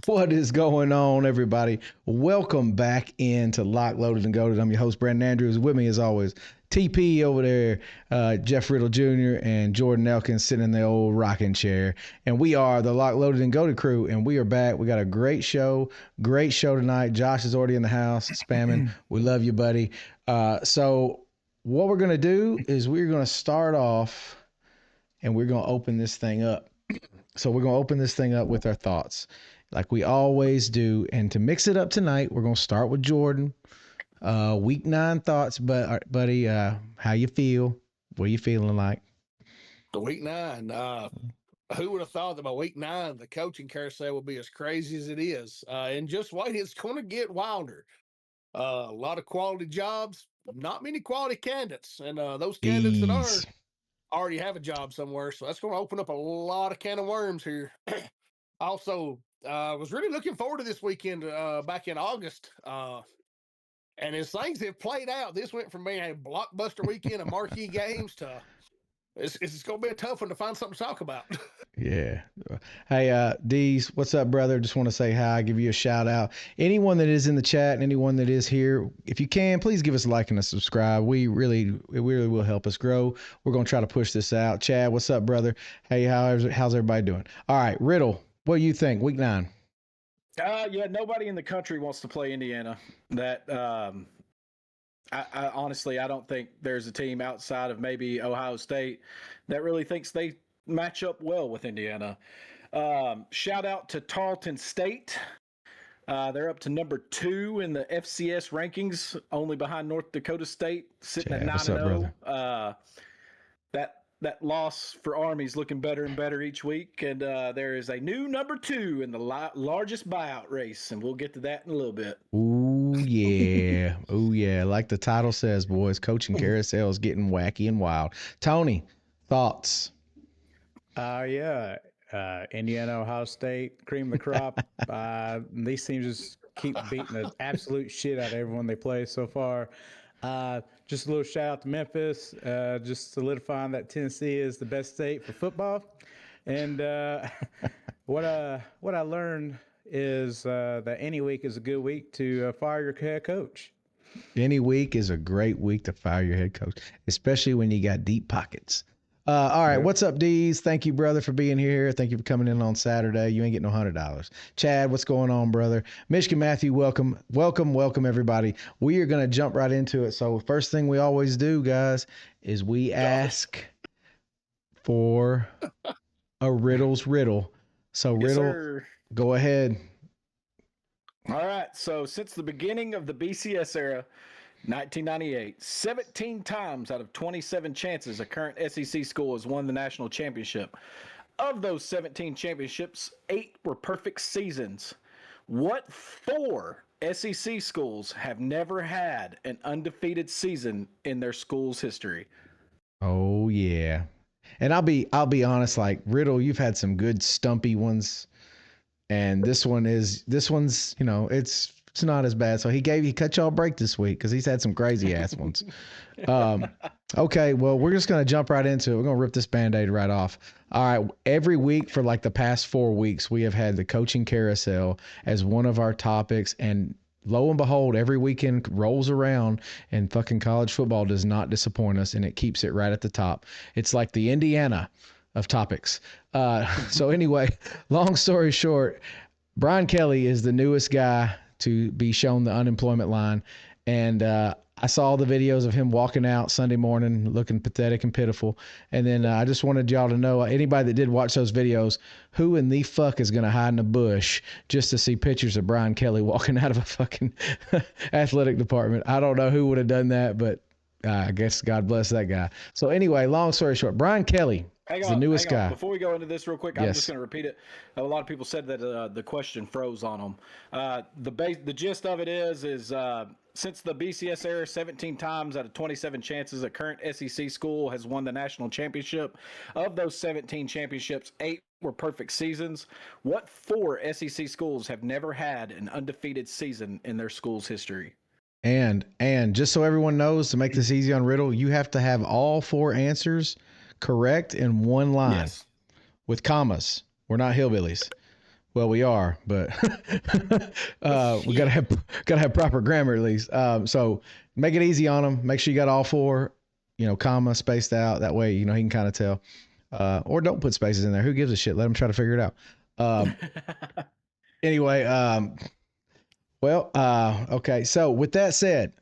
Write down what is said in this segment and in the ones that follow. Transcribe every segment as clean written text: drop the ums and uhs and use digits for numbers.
What is going on, everybody? Welcome back into Lock, Loaded, and Goated. I'm your host, Brandon Andrews. With me, as always, TP over there, Jeff Riddle Jr., and Jordan Elkins sitting in the old rocking chair. And we are the Lock, Loaded, and Goated crew, and we are back. We got a great show tonight. Josh is already in the house spamming. We love you, buddy. So what we're going to do is we're going to start off, and we're going to open this thing up. So we're going to open this thing up with our thoughts like we always do. And to mix it up tonight, we're going to start with Jordan. Week 9 thoughts, buddy. How you feel? What are you feeling like? Week 9. Who would have thought that by week 9, the coaching carousel would be as crazy as it is? And just wait, it's going to get wilder. A lot of quality jobs, not many quality candidates. And those candidates that are already have a job somewhere. So that's going to open up a lot of can of worms here. Also, was really looking forward to this weekend back in August. And as things have played out, this went from being a blockbuster weekend of marquee games to it's going to be a tough one to find something to talk about. Yeah. Hey, Deez, what's up, brother? Just want to say hi, give you a shout out. Anyone that is in the chat and anyone that is here, if you can, please give us a like and a subscribe. It really will help us grow. We're going to try to push this out. Chad, what's up, brother? Hey, how's everybody doing? All right, Riddle, what do you think? Week 9. Yeah, nobody in the country wants to play Indiana. That I honestly, I don't think there's a team outside of maybe Ohio State that really thinks they match up well with Indiana. Shout out to Tarleton State. They're up to number 2 in the FCS rankings, only behind North Dakota State, sitting at 9-0. That loss for Army's looking better and better each week, and there is a new number 2 in the largest buyout race, and we'll get to that in a little bit. Ooh, yeah. Ooh, yeah. Like the title says, boys, coaching carousel is getting wacky and wild. Tony, thoughts? Yeah. Indiana, Ohio State, cream of the crop. These teams just keep beating the absolute shit out of everyone they play so far. Just a little shout out to Memphis, just solidifying that Tennessee is the best state for football. And what I learned is that any week is a good week to fire your head coach. Any week is a great week to fire your head coach, especially when you got deep pockets. All right, What's up, Deez? Thank you, brother, for being here. Thank you for coming in on Saturday. You ain't getting no $100. Chad, what's going on, brother? Michigan Matthew, welcome, everybody. We are going to jump right into it. So first thing we always do, guys, is we ask for a Riddle's riddle. So Riddle, go ahead. All right, so since the beginning of the BCS era, 1998, 17 times out of 27 chances a current SEC school has won the national championship. Of those 17 championships, 8 were perfect seasons. What 4 SEC schools have never had an undefeated season in their school's history? Oh, yeah. And I'll be honest, like Riddle, you've had some good stumpy ones. And this one's, it's not as bad. So he cut y'all a break this week because he's had some crazy ass ones. Okay, well, we're just going to jump right into it. We're going to rip this Band-Aid right off. All right, every week for like the past 4 weeks, we have had the coaching carousel as one of our topics. And lo and behold, every weekend rolls around and fucking college football does not disappoint us, and it keeps it right at the top. It's like the Indiana of topics. So anyway, long story short, Brian Kelly is the newest guy to be shown the unemployment line. And I saw the videos of him walking out Sunday morning looking pathetic and pitiful. And then I just wanted y'all to know, anybody that did watch those videos, who in the fuck is going to hide in a bush just to see pictures of Brian Kelly walking out of a fucking athletic department? I don't know who would have done that, but I guess God bless that guy. So anyway, long story short, Brian Kelly is the newest guy. Before we go into this real quick, I'm just going to repeat it. A lot of people said that the question froze on them. The gist of it is since the BCS era, 17 times out of 27 chances, a current SEC school has won the national championship. Of those 17 championships, 8 were perfect seasons. What 4 SEC schools have never had an undefeated season in their school's history? And just so everyone knows, to make this easy on Riddle, you have to have all 4 answers correct in one line with commas. We're not hillbillies. Well, we are, but we gotta have proper grammar at least. So make it easy on him. Make sure you got all four, comma spaced out. That way, he can kind of tell. Or don't put spaces in there. Who gives a shit? Let him try to figure it out. Anyway, okay. So with that said,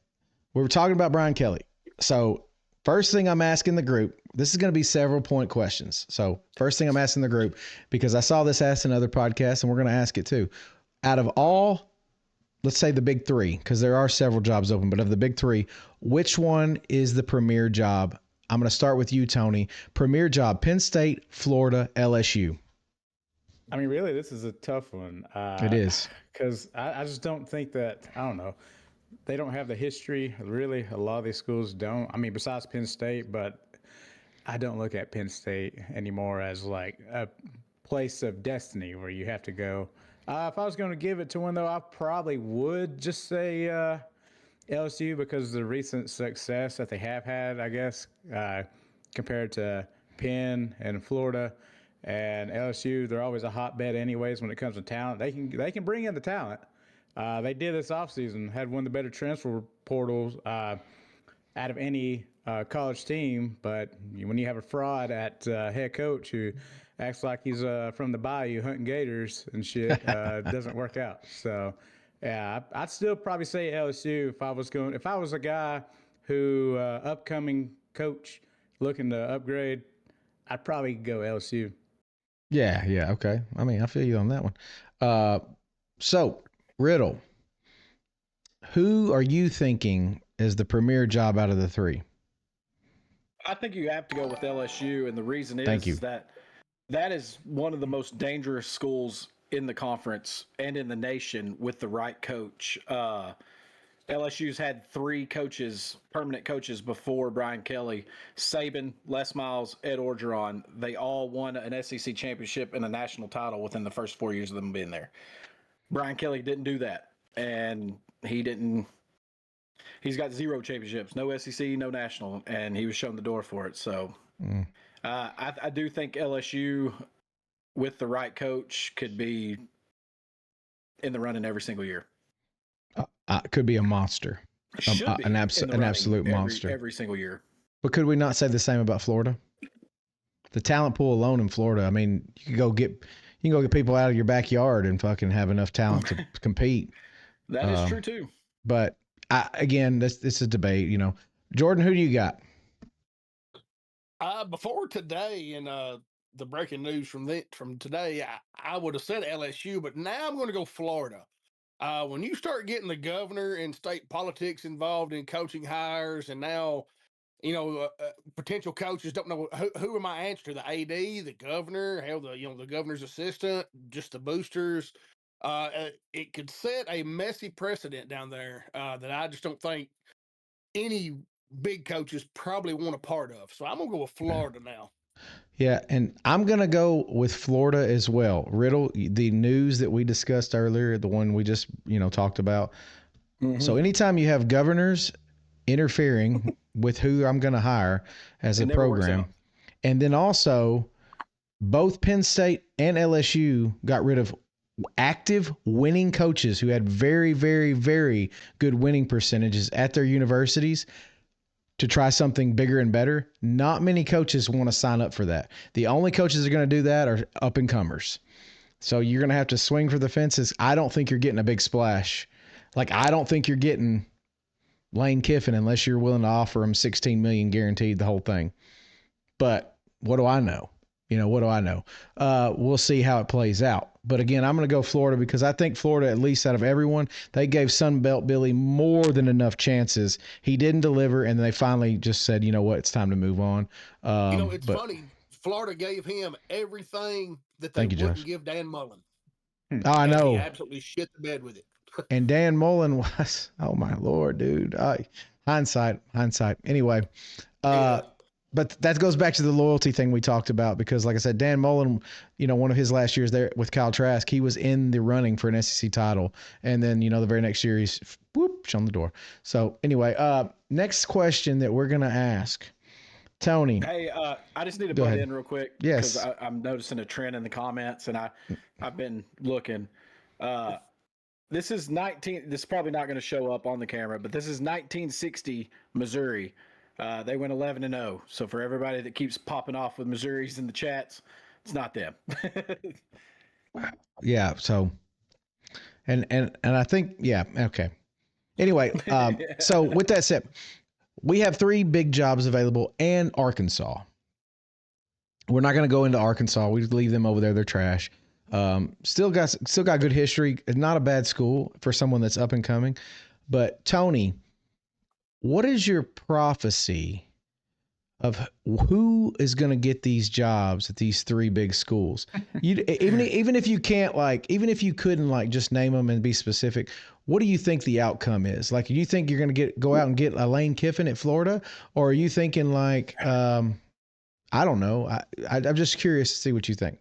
we were talking about Brian Kelly. So first thing I'm asking the group, this is going to be several point questions. So first thing I'm asking the group, because I saw this asked in other podcasts and we're going to ask it too. Out of all, let's say the big three, because there are several jobs open, but of the big three, which one is the premier job? I'm going to start with you, Tony. Premier job, Penn State, Florida, LSU. I mean, really, this is a tough one. It is. Because I just don't think that, I don't know, they don't have the history. Really, a lot of these schools don't. I mean, besides Penn State, but I don't look at Penn State anymore as like a place of destiny where you have to go. If I was going to give it to one, though, I probably would just say LSU because of the recent success that they have had, I guess, compared to Penn and Florida. And LSU, they're always a hotbed anyways when it comes to talent. They can bring in the talent. They did this offseason, had one of the better transfer portals out of any college team. But when you have a fraud at head coach who acts like he's from the bayou hunting gators and shit, it doesn't work out. So, yeah, I'd still probably say LSU if I was a guy who upcoming coach looking to upgrade, I'd probably go LSU. Yeah, okay. I mean, I feel you on that one. So, Riddle, who are you thinking is the premier job out of the three? I think you have to go with LSU, and the reason is that is one of the most dangerous schools in the conference and in the nation with the right coach. LSU's had 3 permanent coaches before Brian Kelly: Saban, Les Miles, Ed Orgeron. They all won an SEC championship and a national title within the first 4 years of them being there. Brian Kelly didn't do that, and he's got 0 championships, no SEC, no national, and he was shown the door for it. So I do think LSU, with the right coach, could be in the running every single year. Could be a monster, an absolute monster every single year. But could we not say the same about Florida? The talent pool alone in Florida. I mean, you can go get people out of your backyard and fucking have enough talent to compete. That is true too. But again, this is a debate. Jordan, who do you got? Before today, and the breaking news from today, I would have said LSU, but now I'm going to go Florida. When you start getting the governor and state politics involved in coaching hires, and now, potential coaches don't know who am I answering to, the AD, the governor, hell, the governor's assistant, just the boosters. It could set a messy precedent down there that I just don't think any big coaches probably want a part of. So I'm going to go with Florida now. Yeah, and I'm going to go with Florida as well. Riddle, the news that we discussed earlier, the one we just, talked about. Mm-hmm. So anytime you have governors interfering with who I'm going to hire as a program, and then also both Penn State and LSU got rid of active winning coaches who had very, very, very good winning percentages at their universities to try something bigger and better. Not many coaches want to sign up for that. The only coaches that are going to do that are up and comers. So you're going to have to swing for the fences. I don't think you're getting a big splash. Like, I don't think you're getting Lane Kiffin unless you're willing to offer him $16 million guaranteed, the whole thing. But what do I know? What do I know? We'll see how it plays out. But again, I'm going to go Florida because I think Florida, at least out of everyone, they gave Sunbelt Billy more than enough chances. He didn't deliver, and they finally just said, you know what, it's time to move on. It's funny. Florida gave him everything that they wouldn't give Dan Mullen. Oh, I know. He absolutely shit the bed with it. And Dan Mullen was, oh my Lord, dude. Hindsight. Anyway, but that goes back to the loyalty thing we talked about because, like I said, Dan Mullen, one of his last years there with Kyle Trask, he was in the running for an SEC title. And then, the very next year, he's shown the door. So anyway, next question that we're going to ask Tony. Hey, I just need to Go butt ahead. in real quick Yes. because I'm noticing a trend in the comments, and I've been looking. This is 19. This is probably not going to show up on the camera, but this is 1960 Missouri. They went 11-0. So for everybody that keeps popping off with Missouri's in the chats, it's not them. Yeah. So, and I think, yeah. Okay. Anyway, so with that said, we have 3 big jobs available and Arkansas. We're not going to go into Arkansas. We leave them over there. They're trash. Still got good history. Not a bad school for someone that's up and coming. But Tony, what is your prophecy of who is going to get these jobs at these 3 big schools? You even if you can't even if you couldn't just name them and be specific, what do you think the outcome is? Like, do you think you're going to go out and get a Lane Kiffin at Florida, or are you thinking I don't know. I'm just curious to see what you think.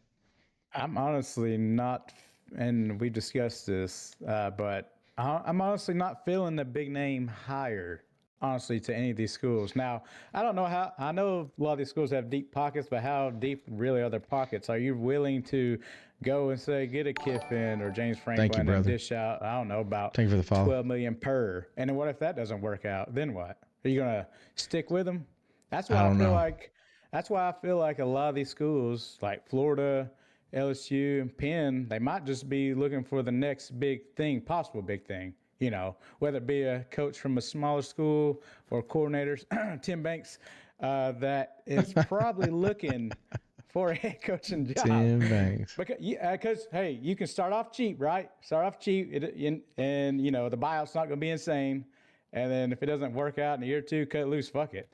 I'm honestly not, and we discussed this, but I'm honestly not feeling the big name hire, honestly, to any of these schools. Now, I don't know how, I know a lot of these schools have deep pockets, but how deep really are their pockets? Are you willing to go and say, get a Kiffin or James Franklin and dish out, I don't know, about Thank you for the follow. $12 million per? And then what if that doesn't work out? Then what? Are you going to stick with them? That's why I feel like, that's why I feel like a lot of these schools, like Florida, LSU, and Penn, they might just be looking for the next big thing, possible big thing. You know, whether it be a coach from a smaller school or coordinators, Tim Banks, that is probably looking for a head coaching job. Tim Banks. Because hey, you can start off cheap, right? Start off cheap, and you know the buyout's not going to be insane. And then if it doesn't work out in a year or two, cut loose, fuck it.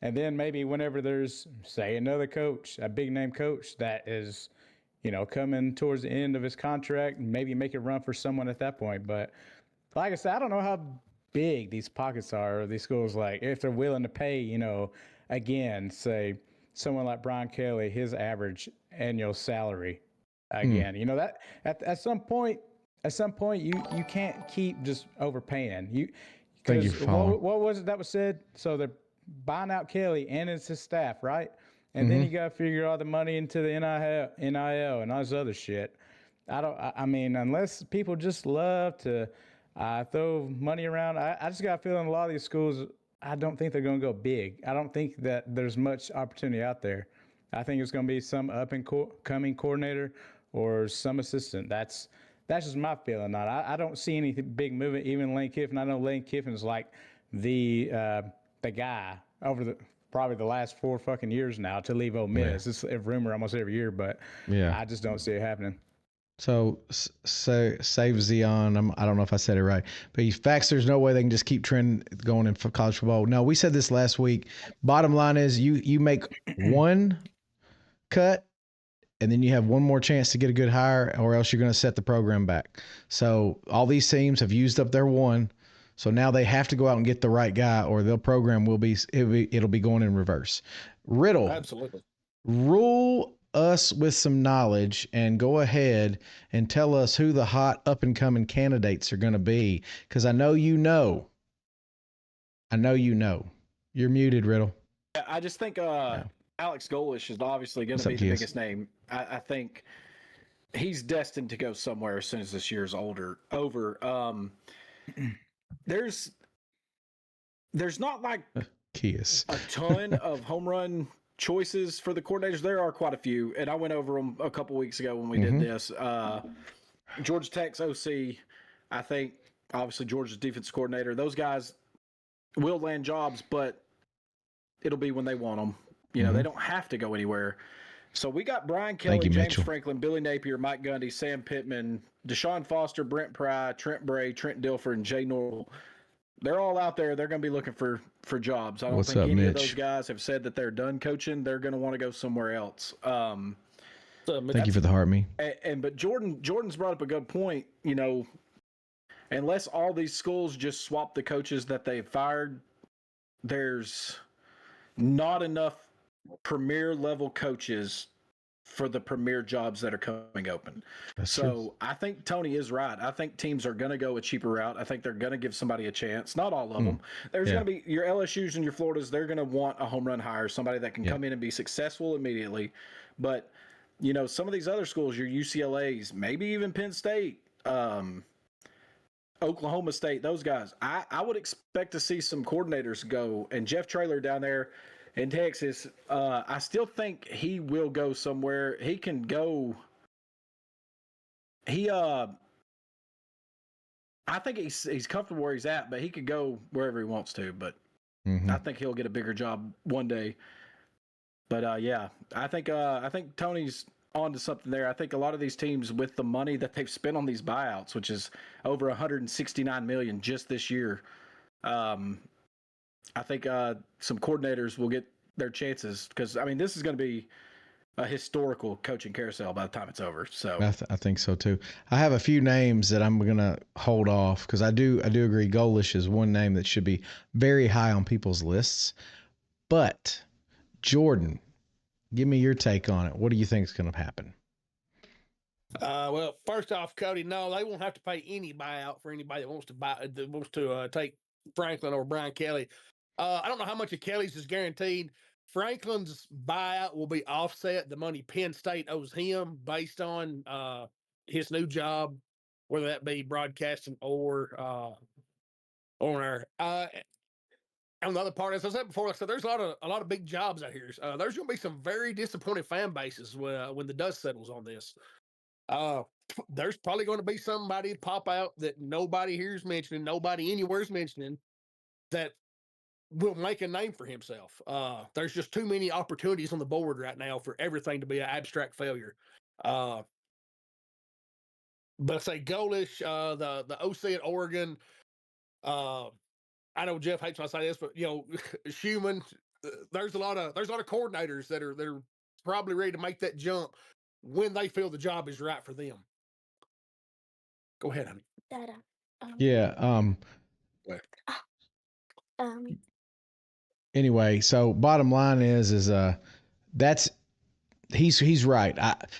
And then maybe whenever there's, say, another coach, a big name coach that is, you know, coming towards the end of his contract, maybe make it run for someone at that point. But like I said, I don't know how big these pockets are, or these schools, like if they're willing to pay, you know, again, say someone like Brian Kelly, his average annual salary again. You know, that at some point you can't keep just overpaying. Thank you for following. What was it that was said? So they're buying out Kelly and it's his staff, right? And then you got to figure all the money into the NIL and all this other shit. I mean, unless people just love to throw money around, I just got a feeling a lot of these schools, I don't think they're going to go big. I don't think that there's much opportunity out there. I think it's going to be some up and coming coordinator or some assistant. That's just my feeling on it. I don't see any big movement. Even Lane Kiffin, I know Lane Kiffin's like the guy over probably the last 4 fucking years now to leave Ole Miss. It's a rumor almost every year, but I just don't see it happening. So save Zion. I don't know if I said it right, but facts. There's no way they can just keep trend going in for college football. No, we said this last week. Bottom line is you make one cut, and then you have one more chance to get a good hire, or else you're going to set the program back. So all these teams have used up their one. So now they have to go out and get the right guy, or their program it'll be going in reverse. Riddle, Absolutely. Rule us with some knowledge and go ahead and tell us who the hot up and coming candidates are going to be, because I know you know. You're muted, Riddle. I just think Alex Golish is obviously going to be the biggest name. I think he's destined to go somewhere as soon as this year's over. There's not like a ton of home run choices for the coordinators. There are quite a few, and I went over them a couple weeks ago when we did this. Georgia Tech's OC, I think, obviously Georgia's defense coordinator. Those guys will land jobs, but it'll be when they want them. You know, they don't have to go anywhere. So we got Brian Kelly, James Franklin, Billy Napier, Mike Gundy, Sam Pittman, Deshaun Foster, Brent Pry, Trent Bray, Trent Dilfer, and Jay Norwell. They're all out there. They're going to be looking for jobs. I don't think any of those guys have said that they're done coaching. They're going to want to go somewhere else. Thank you for the heart, me. But Jordan's brought up a good point. You know, unless all these schools just swap the coaches that they've fired, there's not enough premier level coaches for the premier jobs that are coming open. That's so true. I think Tony is right. I think teams are going to go a cheaper route. I think they're going to give somebody a chance. Not all of them. There's Yeah. going to be your LSUs and your Floridas. They're going to want a home run hire, somebody that can come in and be successful immediately. But some of these other schools, your UCLA's, maybe even Penn State, Oklahoma State, those guys, I would expect to see some coordinators go. And Jeff Traylor down there in Texas, I still think he will go somewhere. He can go. I think he's comfortable where he's at, but he could go wherever he wants to. But I think he'll get a bigger job one day. But I think Tony's onto something there. I think a lot of these teams, with the money that they've spent on these buyouts, which is over $169 million just this year, I think some coordinators will get their chances, because this is going to be a historical coaching carousel by the time it's over. So I think so too. I have a few names that I'm going to hold off, because I do agree Golish is one name that should be very high on people's lists. But Jordan, give me your take on it. What do you think is going to happen? Well, first off, Cody, no, they won't have to pay any buyout for anybody that wants to take Franklin or Brian Kelly. I don't know how much of Kelly's is guaranteed. Franklin's buyout will be offset the money Penn State owes him based on his new job, whether that be broadcasting or on air. And the other part, as I said before, like I said, there's a lot of big jobs out here. There's going to be some very disappointed fan bases when the dust settles on this. There's probably going to be somebody pop out that nobody here's mentioning, nobody anywhere's mentioning, that will make a name for himself. There's just too many opportunities on the board right now for everything to be an abstract failure. But I say Golish, the OC at Oregon. I know Jeff hates when I say this, but Schumann. There's a lot of coordinators that are probably ready to make that jump when they feel the job is right for them. Go ahead, honey. Anyway, so bottom line is that's he's right.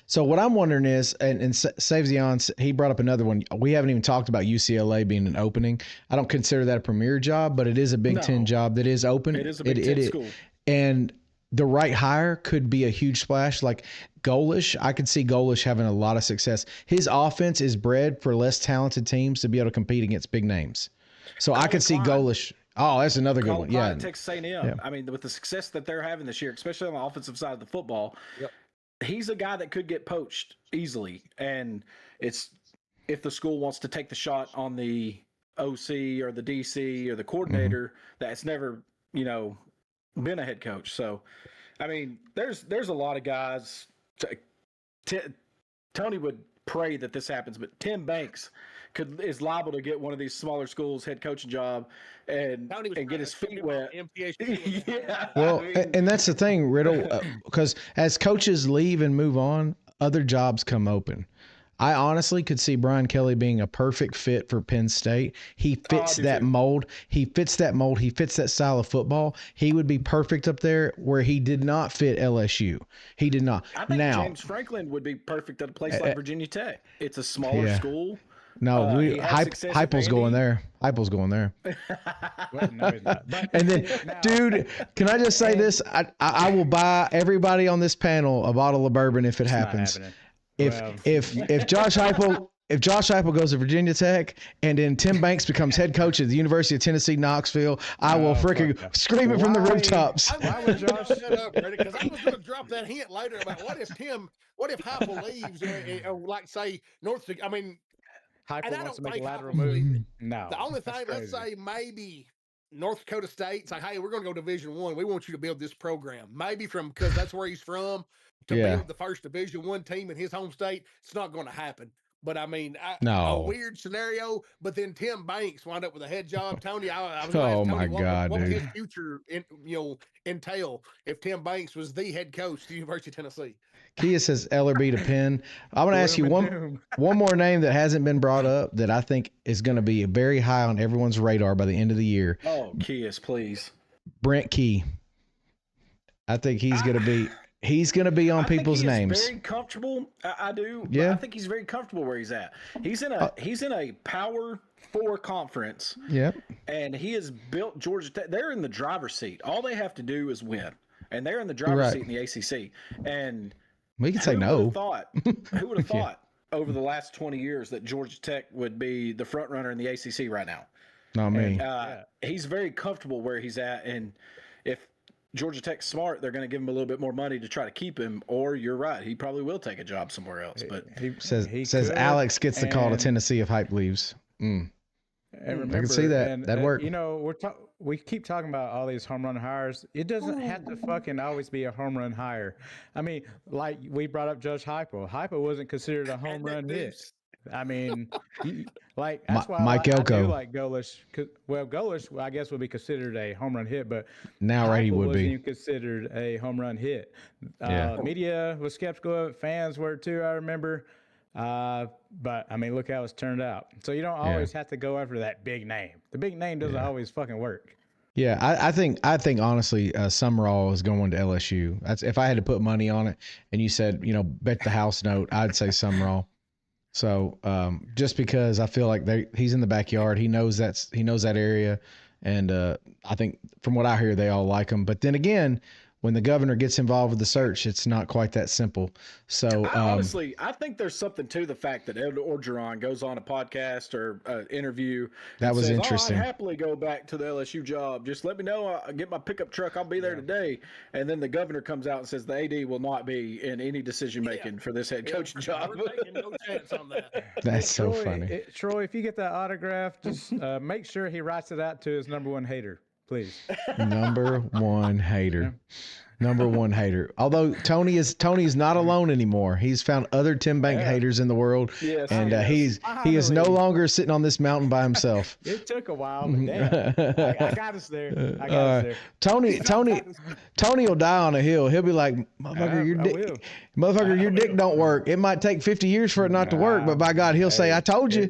So what I'm wondering is, and Saves the On, he brought up another one. We haven't even talked about UCLA being an opening. I don't consider that a premier job, but it is a Big Ten job that is open. It is a Big Ten school. And the right hire could be a huge splash. Like Golish, I could see Golish having a lot of success. His offense is bred for less talented teams to be able to compete against big names. So I could see Golish. Oh, that's another good one. Yeah. Texas A&M. Yeah. With the success that they're having this year, especially on the offensive side of the football, he's a guy that could get poached easily. And it's if the school wants to take the shot on the OC or the DC or the coordinator that's never, been a head coach. So, there's a lot of guys. Tony would pray that this happens, but Tim Banks is liable to get one of these smaller schools head coaching job and get his feet wet. Yeah. Well, and that's the thing, Riddle, because as coaches leave and move on, other jobs come open. I honestly could see Brian Kelly being a perfect fit for Penn State. He fits that mold. He fits that mold. He fits that style of football. He would be perfect up there where he did not fit LSU. He did not. I think James Franklin would be perfect at a place like Virginia Tech. It's a smaller school. No, Heupel's going there. Heupel's going there. No, he's not. And then, dude, can I just say this? I will buy everybody on this panel a bottle of bourbon if it happens. If Josh Heupel goes to Virginia Tech and then Tim Banks becomes head coach at the University of Tennessee, Knoxville, I will freaking scream it from the rooftops. Why would Josh shut up, because I was going to drop that hint later about what if Heupel leaves or like say Heupel wants to make a lateral move. No. The only thing, let's say maybe North Dakota State say, hey, we're going to go Division I. We want you to build this program. Maybe because that's where he's from, to build the first Division I team in his home state. It's not going to happen. But a weird scenario. But then Tim Banks wound up with a head job. Tony, I was going to ask Tony, what would his future entail if Tim Banks was the head coach at the University of Tennessee? Kia says Ellerby to Penn. I want to ask you one more name that hasn't been brought up that I think is going to be very high on everyone's radar by the end of the year. Oh, Kias, please. Brent Key. I think he's going to be He's going to be on I think people's he is names. very comfortable. I do. Yeah. I think he's very comfortable where he's at. He's in a Power 4 conference. Yep. And he has built Georgia Tech. They're in the driver's seat. All they have to do is win, and they're in the driver's seat in the ACC. And we can say no. Who would have thought over the last 20 years that Georgia Tech would be the front runner in the ACC right now? Not me. He's very comfortable where he's at, and if Georgia Tech's smart, they're going to give him a little bit more money to try to keep him. Or you're right, he probably will take a job somewhere else. But he says Alex gets the call to Tennessee if Hype leaves. And remember, I can see that. That'd work. You know, we keep talking about all these home run hires. It doesn't have to fucking always be a home run hire. I mean, like we brought up Judge Hypo. Hypo wasn't considered a home run hit. I mean, that's why Mike I Elko. do like Golish. Well, Golish, I guess, would be considered a home run hit, but now he would wasn't be even considered a home run hit. Yeah. Media was skeptical of it. Fans were too, I remember. But I mean, look how it's turned out. So you don't always have to go after that big name. The big name doesn't always fucking work. Yeah, I think honestly, Summerall is going to LSU. That's if I had to put money on it, and you said bet the house note, I'd say Summerall. So just because I feel like he's in the backyard, he knows that area, and I think from what I hear, they all like him. But then again, when the governor gets involved with the search, it's not quite that simple. So honestly, I think there's something to the fact that Ed Orgeron goes on a podcast or an interview. That was interesting. I'd happily go back to the LSU job. Just let me know. I'll get my pickup truck. I'll be there today. And then the governor comes out and says the AD will not be in any decision making for this head coaching job. We're taking no chance on that. That's so funny. Troy, if you get that autograph, just make sure he writes it out to his number one hater. Please. Number one hater. Number one hater. Although Tony is not alone anymore. He's found other Tim Bank haters in the world. Yes, and he is no longer sitting on this mountain by himself. It took a while, but damn. I got us there. Tony will die on a hill. He'll be like, motherfucker, your dick don't work. It might take 50 years for it not to work, but by God, he'll say, I told you.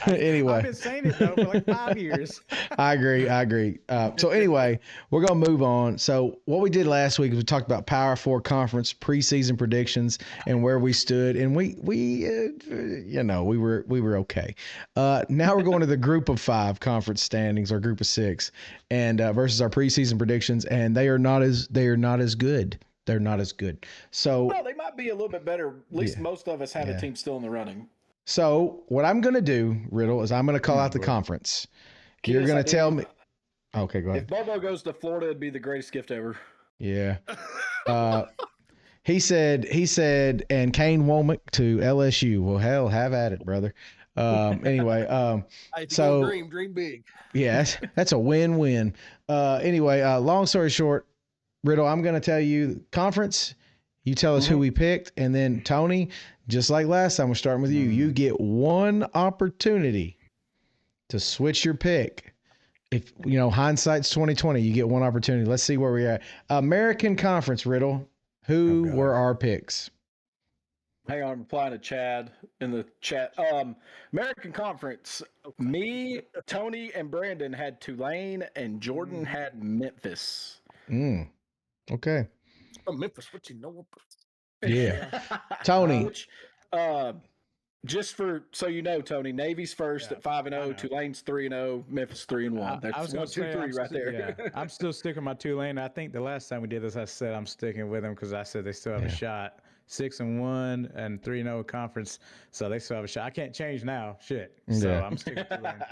Anyway. I've been saying it though for like 5 years. I agree. So anyway, we're going to move on. So what we did last week is we talked about Power 4 conference preseason predictions and where we stood, and we were okay. Now we're going to the group of 5 conference standings, or group of 6, and versus our preseason predictions, and they are not as good. They're not as good. So they might be a little bit better. At least most of us have a team still in the running. So what I'm going to do, Riddle, is I'm going to call out the conference. You're going to tell me. Okay, go ahead. If Bobo goes to Florida, it'd be the greatest gift ever. Yeah. He said, and Kane Womack to LSU. Well, hell, have at it, brother. Anyway, so dream big. Yeah, that's a win-win. Anyway, long story short, Riddle, I'm going to tell you conference. You tell us who we picked, and then Tony, just like last time, we're starting with you. You get one opportunity to switch your pick. If hindsight's 2020, you get one opportunity. Let's see where we're at. American Conference, Riddle. Who were our picks? Hang on, I'm replying to Chad in the chat. American Conference. Me, Tony, and Brandon had Tulane, and Jordan had Memphis. Okay. From Memphis, what you know? Yeah. Tony. Just so you know, Tony, Navy's first at 5-0, Tulane's 3-0, Memphis 3-1. That's 1-2-3 right there. Yeah, I'm still sticking with my Tulane. I think the last time we did this, I said I'm sticking with them because I said they still have a shot. 6-1 and 3-0 conference, so they still have a shot. I can't change now. Shit. So I'm sticking with Tulane.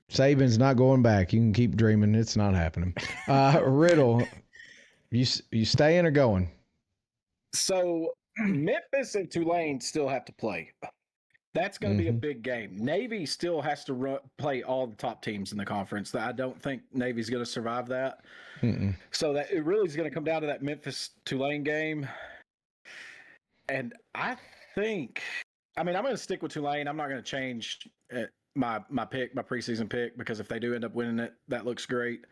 Saban's not going back. You can keep dreaming. It's not happening. Riddle, you staying or going? So Memphis and Tulane still have to play. That's going to be a big game. Navy still has to play all the top teams in the conference. I don't think Navy's going to survive that. So that it really is going to come down to that Memphis-Tulane game. And I think, I'm going to stick with Tulane. I'm not going to change my preseason pick, because if they do end up winning it, that looks great.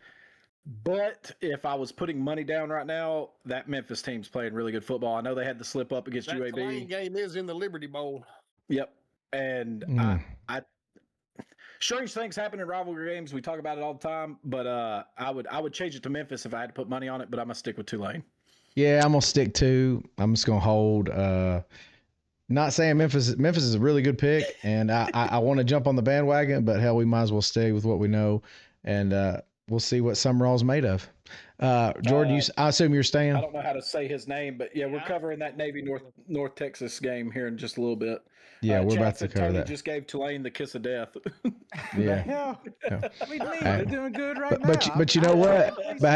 But if I was putting money down right now, that Memphis team's playing really good football. I know they had the slip up against UAB. That Tulane game is in the Liberty Bowl. Yep. And I strange things happen in rivalry games. We talk about it all the time, but I would change it to Memphis if I had to put money on it, but I'm going to stick with Tulane. Yeah, I'm gonna stick to. I'm just gonna hold. Not saying Memphis. Memphis is a really good pick, and I want to jump on the bandwagon, but hell, we might as well stay with what we know, and we'll see what Summerall's made of. Jordan, I assume you're staying. I don't know how to say his name, but yeah, we're covering that Navy North Texas game here in just a little bit. Yeah, we're Chad about to said cover Tony that. just gave Tulane the kiss of death. Yeah. Hell, Yeah. what do you mean? They're doing good right now. But you know what? But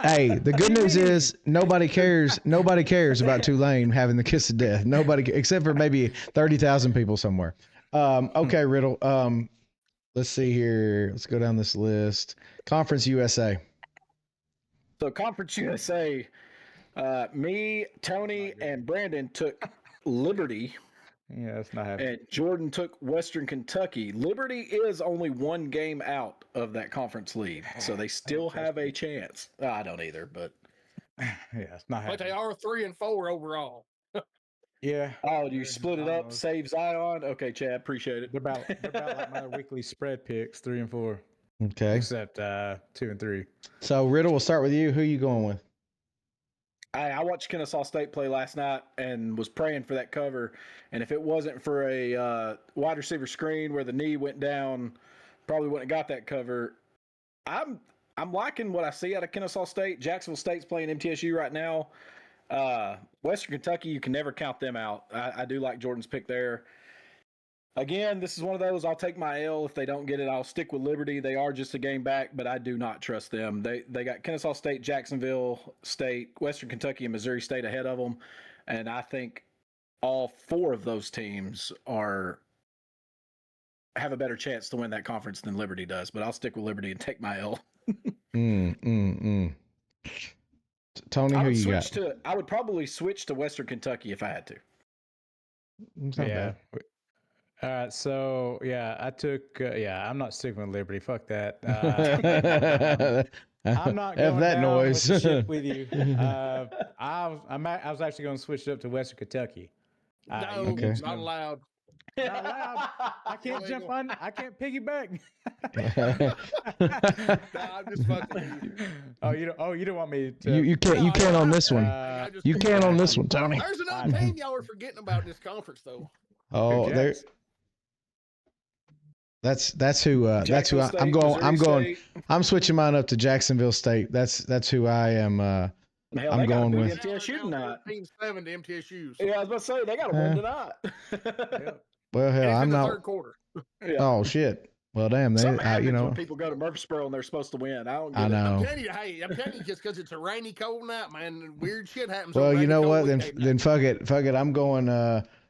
hey, the good news is nobody cares. Nobody cares about Tulane having the kiss of death. Nobody, except for maybe 30,000 people somewhere. Okay, Riddle. Let's see here. Let's go down this list. Conference USA. So Conference USA, me, Tony, and Brandon took Liberty. Yeah, that's not happening. And Jordan took Western Kentucky. Liberty is only one game out of that conference lead, so they still have a chance. I don't either, but yeah, it's not happening. But they are 3 and 4 overall. Yeah. Oh, do you split it up? Save Zion? Okay, Chad, appreciate it. They're about like my weekly spread picks, 3 and 4. Okay. Except 2 and 3. So Riddle, we'll start with you. Who are you going with? I watched Kennesaw State play last night and was praying for that cover. And if it wasn't for a wide receiver screen where the knee went down, probably wouldn't have got that cover. I'm liking what I see out of Kennesaw State. Jacksonville State's playing MTSU right now. Western Kentucky, you can never count them out. I do like Jordan's pick there. Again, this is one of those, I'll take my L. If they don't get it, I'll stick with Liberty. They are just a game back, but I do not trust them. They got Kennesaw State, Jacksonville State, Western Kentucky, and Missouri State ahead of them. And I think all 4 of those teams have a better chance to win that conference than Liberty does. But I'll stick with Liberty and take my L. Tony, who you got? I would probably switch to Western Kentucky if I had to. Yeah. All right, so I took. I'm not sticking with Liberty. Fuck that. I'm not going that down noise with, the ship with you. I was actually going to switch it up to Western Kentucky. No, Okay. not allowed. Not allowed. I can't jump on. I can't piggyback. Nah, I'm just fucking with you. You don't want me to. You can't on this one. You can't on this one, Tony. There's another team y'all are forgetting about in this conference, though. Oh, there. That's who I'm going. I'm switching mine up to Jacksonville State. That's who I am. I'm going with. MTSU tonight. 15-7 to MTSU. Yeah, I was about to say they got to win tonight. Well, hell, I'm not. Third quarter. Yeah. Oh shit. Well, damn. When people go to Murfreesboro and they're supposed to win. I know. I'm telling you, just because it's a rainy, cold night, man, weird shit happens. Well, you know what? Then fuck it. I'm going.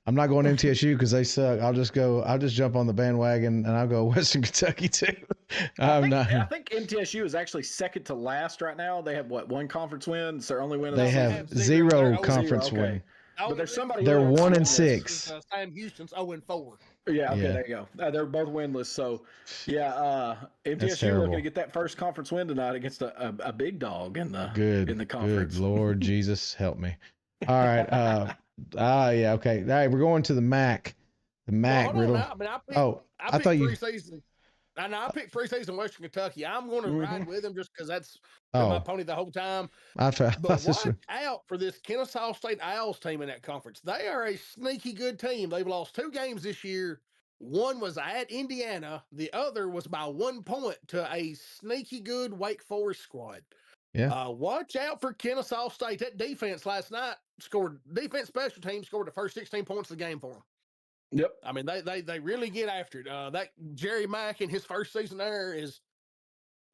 I'm not going MTSU because they suck. I'll just jump on the bandwagon and I'll go Western Kentucky too. I think MTSU is actually second to last right now. They have one conference win. It's their only win. They have zero conference win. But there's somebody. They're 1-6. Sam Houston's 0-4. Yeah. Okay. There you go. They're both winless. So, MTSU are going to get that first conference win tonight against a big dog in the conference. Good Lord Jesus, help me. All right. Yeah. Okay. All right. We're going to the MAC. The MAC, Riddle. I thought you. Preseason. I picked preseason Western Kentucky. I'm going to ride with them just because that's my pony the whole time. But watch out for this Kennesaw State Owls team in that conference. They are a sneaky good team. They've lost 2 games this year. One was at Indiana. The other was by 1 point to a sneaky good Wake Forest squad. Yeah. Watch out for Kennesaw State. That defense last night defense special team scored the first 16 points of the game for them. Yep. I mean, they really get after it. That Jerry Mack in his first season there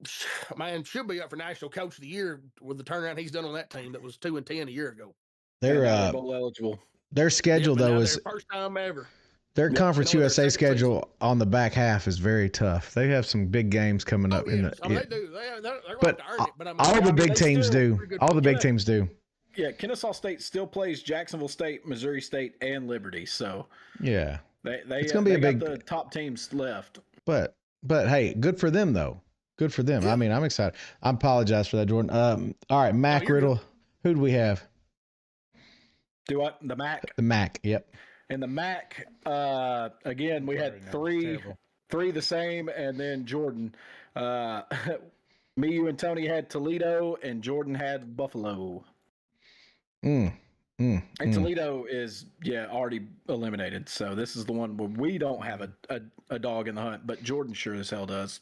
should be up for National Coach of the Year with the turnaround he's done on that team that was 2-10 a year ago. They're bowl eligible. Their schedule though is first time ever. Their Conference USA schedule on the back half is very tough. They have some big games coming up in the. They do. They're going to earn it. But all the big teams do. All the big teams do. Yeah, Kennesaw State still plays Jacksonville State, Missouri State, and Liberty. So yeah, it's going to be a big. The top teams left. But hey, good for them though. Good for them. Yeah. I mean, I'm excited. I apologize for that, Jordan. All right, Mac Riddle. Who do we have? Do what? The Mac. The Mac. Yep. And the Mac, again, we had three the same, and then Jordan. Me, you, and Tony had Toledo, and Jordan had Buffalo. Mm, And Toledo is already eliminated. So this is the one where we don't have a dog in the hunt, but Jordan sure as hell does.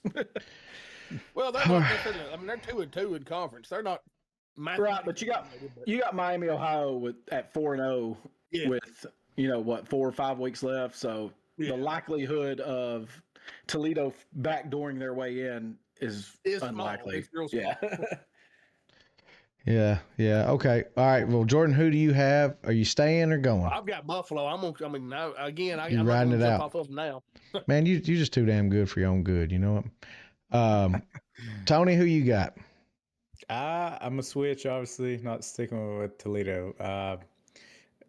Well, they're not necessarily. I mean, they're 2-2 in conference. They're not Right, but you got Miami, Ohio at 4-0 with 4 or 5 weeks left. So the likelihood of Toledo backdooring their way in is unlikely. It's real small. Yeah. Okay. All right. Well, Jordan, who do you have? Are you staying or going? I've got Buffalo. I'm You're riding it out. Off of them now. Man, you're just too damn good for your own good. You know what? Tony, who you got? I'm a switch, obviously, not sticking with Toledo.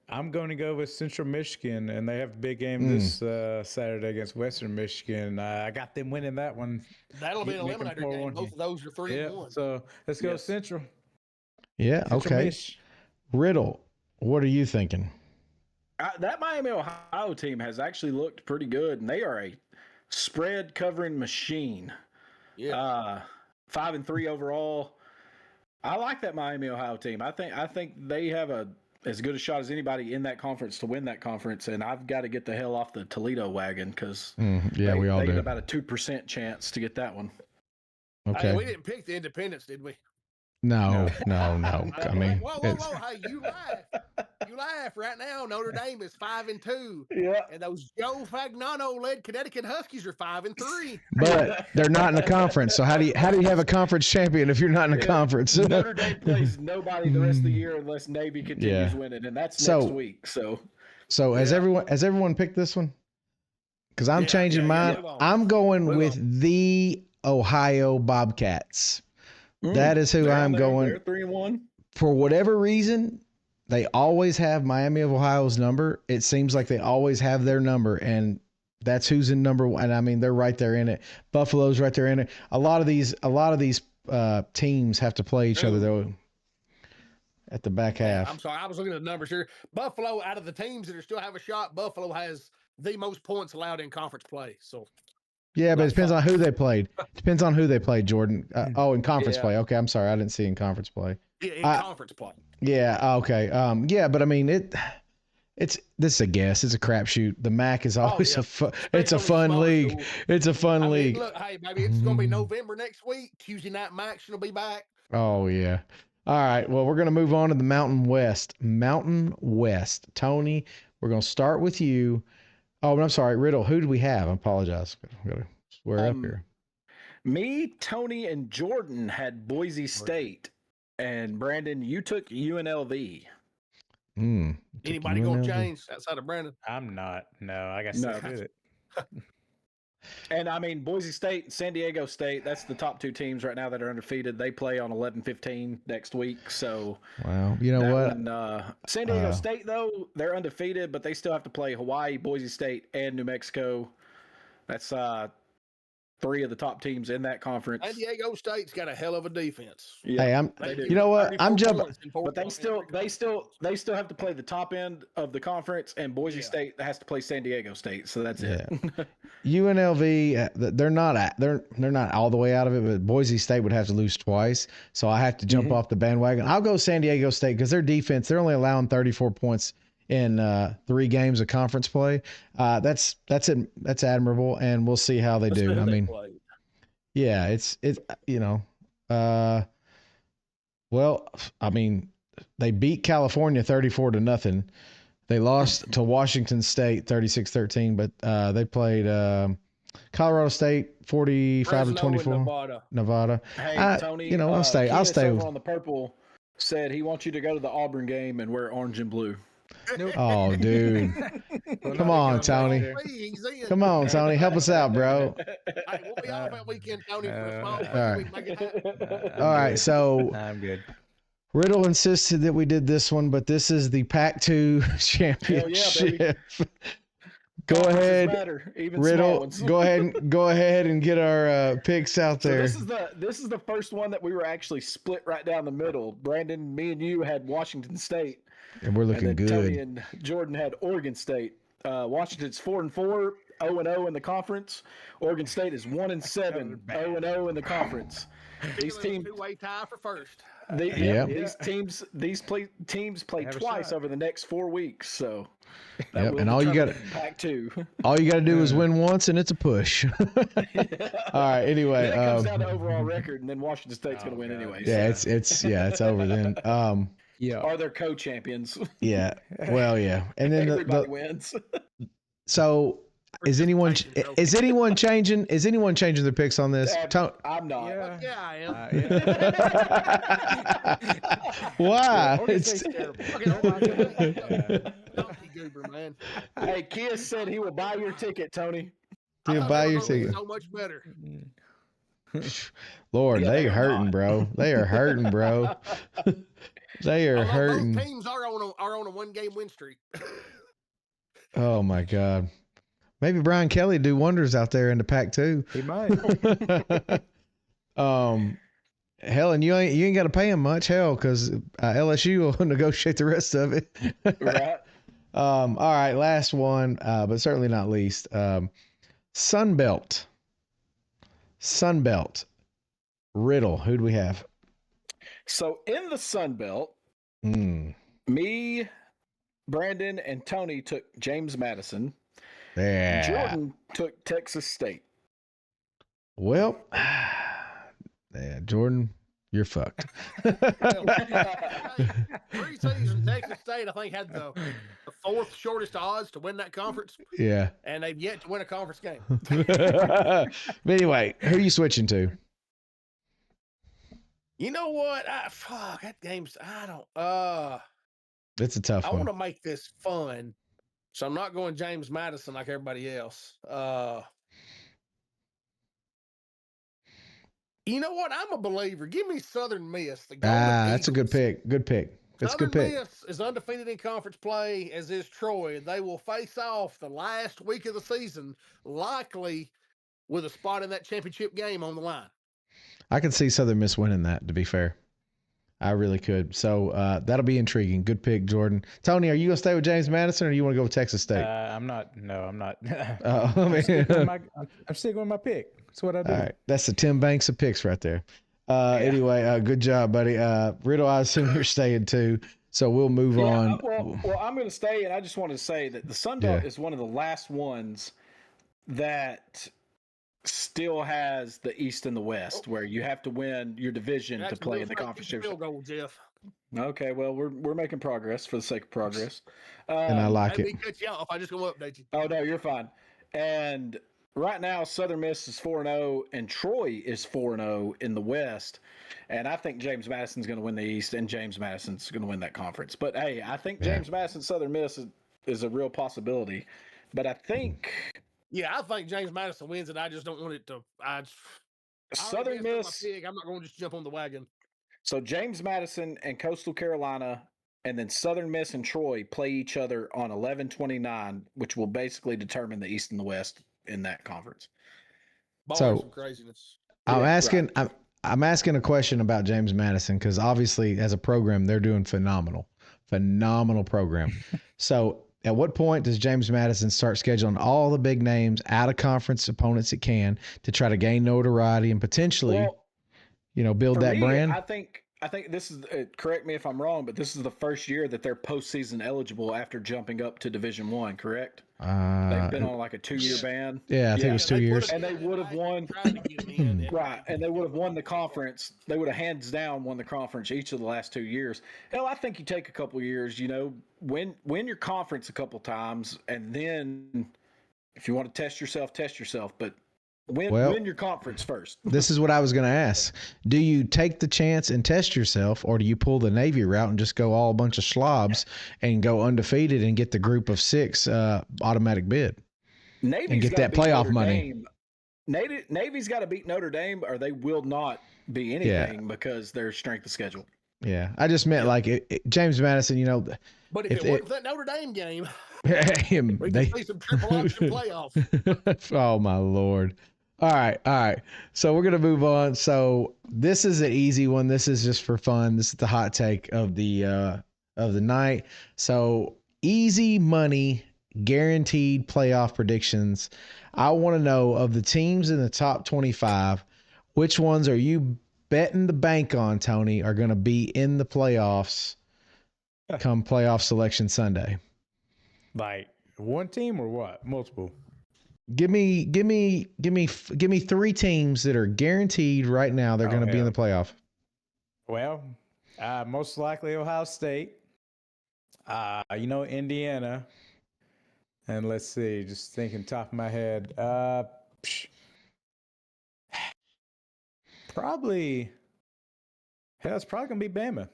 I'm going to go with Central Michigan, and they have a big game this Saturday against Western Michigan. I got them winning that one. That'll be an eliminator game. Both of those are 3-1. So let's go Central. Yeah, Central okay. Mich. Riddle, what are you thinking? That Miami, Ohio team has actually looked pretty good, and they are a spread covering machine. Yeah. 5-3 overall. I like that Miami, Ohio team. I think they have as good a shot as anybody in that conference to win that conference, and I've got to get the hell off the Toledo wagon because we all do. get about a 2% chance to get that one. Okay. Hey, we didn't pick the Independents, did we? No. I mean, whoa! Hey, you laugh right now. Notre Dame is 5-2. Yeah, and those Joe Fagnano-led Connecticut Huskies are 5-3. But they're not in a conference. So how do you have a conference champion if you're not in a conference? Notre Dame plays nobody the rest of the year unless Navy continues winning, and that's next week. So has everyone picked this one? Because I'm changing mine. I'm going with the Ohio Bobcats. That is who I'm going. They're 3-1. For whatever reason, they always have Miami of Ohio's number. It seems like they always have their number, and that's who's in number one. And I mean, they're right there in it. Buffalo's right there in it. A lot of these teams have to play each other though at the back half. I'm sorry, I was looking at the numbers here. Buffalo, out of the teams that still have a shot, Buffalo has the most points allowed in conference play. So. Yeah, but it depends on who they played. Depends on who they played, Jordan. In conference play. Okay, I'm sorry. I didn't see in conference play. Yeah, in conference play. Yeah, okay. But I mean, this is a guess. It's a crapshoot. The MAC is always it's a fun league. School. It's a fun league. Look, hey, maybe it's going to be November next week. Tuesday night MAC will be back. Oh, yeah. All right. Well, we're going to move on to the Mountain West. Mountain West. Tony, we're going to start with you. Oh, I'm sorry, Riddle. Who do we have? I apologize. I'm going to swear up here. Me, Tony, and Jordan had Boise State. And Brandon, you took UNLV. Anybody going to change outside of Brandon? I'm not. No, I got to do it. And I mean, Boise State and San Diego State, that's the top two teams right now that are undefeated. They play on 11-15 next week. So, wow. You know what? One, San Diego State, though, they're undefeated, but they still have to play Hawaii, Boise State, and New Mexico. That's three of the top teams in that conference. San Diego State's got a hell of a defense. Yeah, hey, you know what? I'm jumping. But they still have to play the top end of the conference, and Boise State has to play San Diego State. So that's it. UNLV, they're not all the way out of it, but Boise State would have to lose twice. So I have to jump off the bandwagon. I'll go San Diego State because their defense, they're only allowing 34 points in 3 games of conference play. That's admirable, and we'll see how they do. I mean, yeah, it's well, I mean, they beat California 34-0. They lost to Washington State 36-13, but they played Colorado State 45-24. Nevada. Hey, Tony, I'll stay. Over on the purple said he wants you to go to the Auburn game and wear orange and blue. Oh, dude. Come on, Tony. Come on, Tony. Help us out, bro. Hey, we'll be off that weekend, Tony, for a small all right, so I'm good. Riddle insisted that we did this one, but this is the Pac-2 championship. Go ahead, Riddle. Go ahead and get our picks out there. So this is the first one that we were actually split right down the middle. Brandon, me and you had Washington State. And we're looking good. Tony and Jordan had Oregon State. Washington's 4-4. 0-0 in the conference. Oregon State is 1-7, 0-0 in the conference. These teams two-way tie for first. These teams play have a twice shot. over the next 4 weeks. So Yep, and all you got Pac-2. all you got to do is win once, and it's a push. All right. Anyway, Then it comes down to overall record, and then Washington State's going to win anyway. Yeah, so. it's over then. Are they co-champions? Yeah. Well, yeah, and then Everybody wins. So is anyone changing their picks on this? I'm not. Yeah, I am. Why? Oregon State's terrible. Goober, man. Hey, Kiss said he will buy your ticket, Tony. He'll buy your ticket. So much better. Lord, they hurting, bro. They are hurting, bro. They are hurting. Both teams are on a 1-game win streak. Oh my God. Maybe Brian Kelly do wonders out there in the Pac-2. He might. Hell, and you ain't got to pay him much, hell, because LSU will negotiate the rest of it. Right. All right, last one, but certainly not least. Sunbelt. Riddle. Who do we have? So in the Sun Belt, me, Brandon, and Tony took James Madison. Yeah. Jordan took Texas State. Well, yeah, Jordan, you're fucked. Preseason, Texas State, I think, had the fourth shortest odds to win that conference. Yeah. And they've yet to win a conference game. But anyway, who are you switching to? You know what? That game's, It's a tough I one. want to make this fun. So I'm not going James Madison like everybody else. You know what? I'm a believer. Give me Southern Miss. That's a good pick. Good pick. That's a good pick. Southern Miss is undefeated in conference play, as is Troy. They will face off the last week of the season, likely with a spot in that championship game on the line. I can see Southern Miss winning that, to be fair. I really could. So that'll be intriguing. Good pick, Jordan. Tony, are you going to stay with James Madison or do you want to go with Texas State? I'm not. No, I'm not. I'm sticking with my pick. That's what I do. All right. That's the Tim Banks of picks right there. Anyway, good job, buddy. Riddle, I assume you're staying too. So we'll move on. Well, I'm going to stay, and I just want to say that the Sun Belt is one of the last ones that still has the East and the West, where you have to win your division to play in the conference championship. Goal, Jeff. Okay, well, we're making progress for the sake of progress. And I like it. Maybe cut you off. I just going to update you. Oh, no, you're fine. And right now, Southern Miss is 4-0, and Troy is 4-0 in the West. And I think James Madison's going to win the East, and James Madison's going to win that conference. But, hey, I think James Madison, Southern Miss is a real possibility. But I think... Yeah, I think James Madison wins, and I just don't want it to. Southern Miss. I'm not going to just jump on the wagon. So James Madison and Coastal Carolina, and then Southern Miss and Troy play each other on 11/29, which will basically determine the East and the West in that conference. Some craziness. I'm asking a question about James Madison because obviously, as a program, they're doing phenomenal program. So. At what point does James Madison start scheduling all the big names out of conference opponents it can to try to gain notoriety and potentially, build that brand? I think this is correct me if I'm wrong, but this is the first year that they're postseason eligible after jumping up to Division I, correct? They've been on like a 2-year ban. Yeah, I think it was 2 years. And they would have won. Right, and they would have won the conference. They would have hands down won the conference each of the last 2 years. Hell, I think you take a couple of years, win your conference a couple times, and then if you want to test yourself, but win your conference first. This is what I was going to ask. Do you take the chance and test yourself, or do you pull the Navy route and just go all a bunch of slobs and go undefeated and get the group of 6 automatic bid and get that playoff money? Navy's got to beat Notre Dame, or they will not be anything because their strength of schedule. Yeah, I just meant James Madison, But if it wasn't that Notre Dame game, we could see some triple option playoff. Oh, my Lord. All right. So we're going to move on. So this is an easy one. This is just for fun. This is the hot take of the night. So easy money guaranteed playoff predictions. I want to know, of the teams in the top 25, which ones are you betting the bank on, Tony, are going to be in the playoffs come playoff selection Sunday? Like one team or what? Multiple. Give me 3 teams that are guaranteed right now they're going to be in the playoff. Well, most likely Ohio State. Indiana. And let's see, just thinking top of my head. Probably. Hell, it's probably gonna be Bama.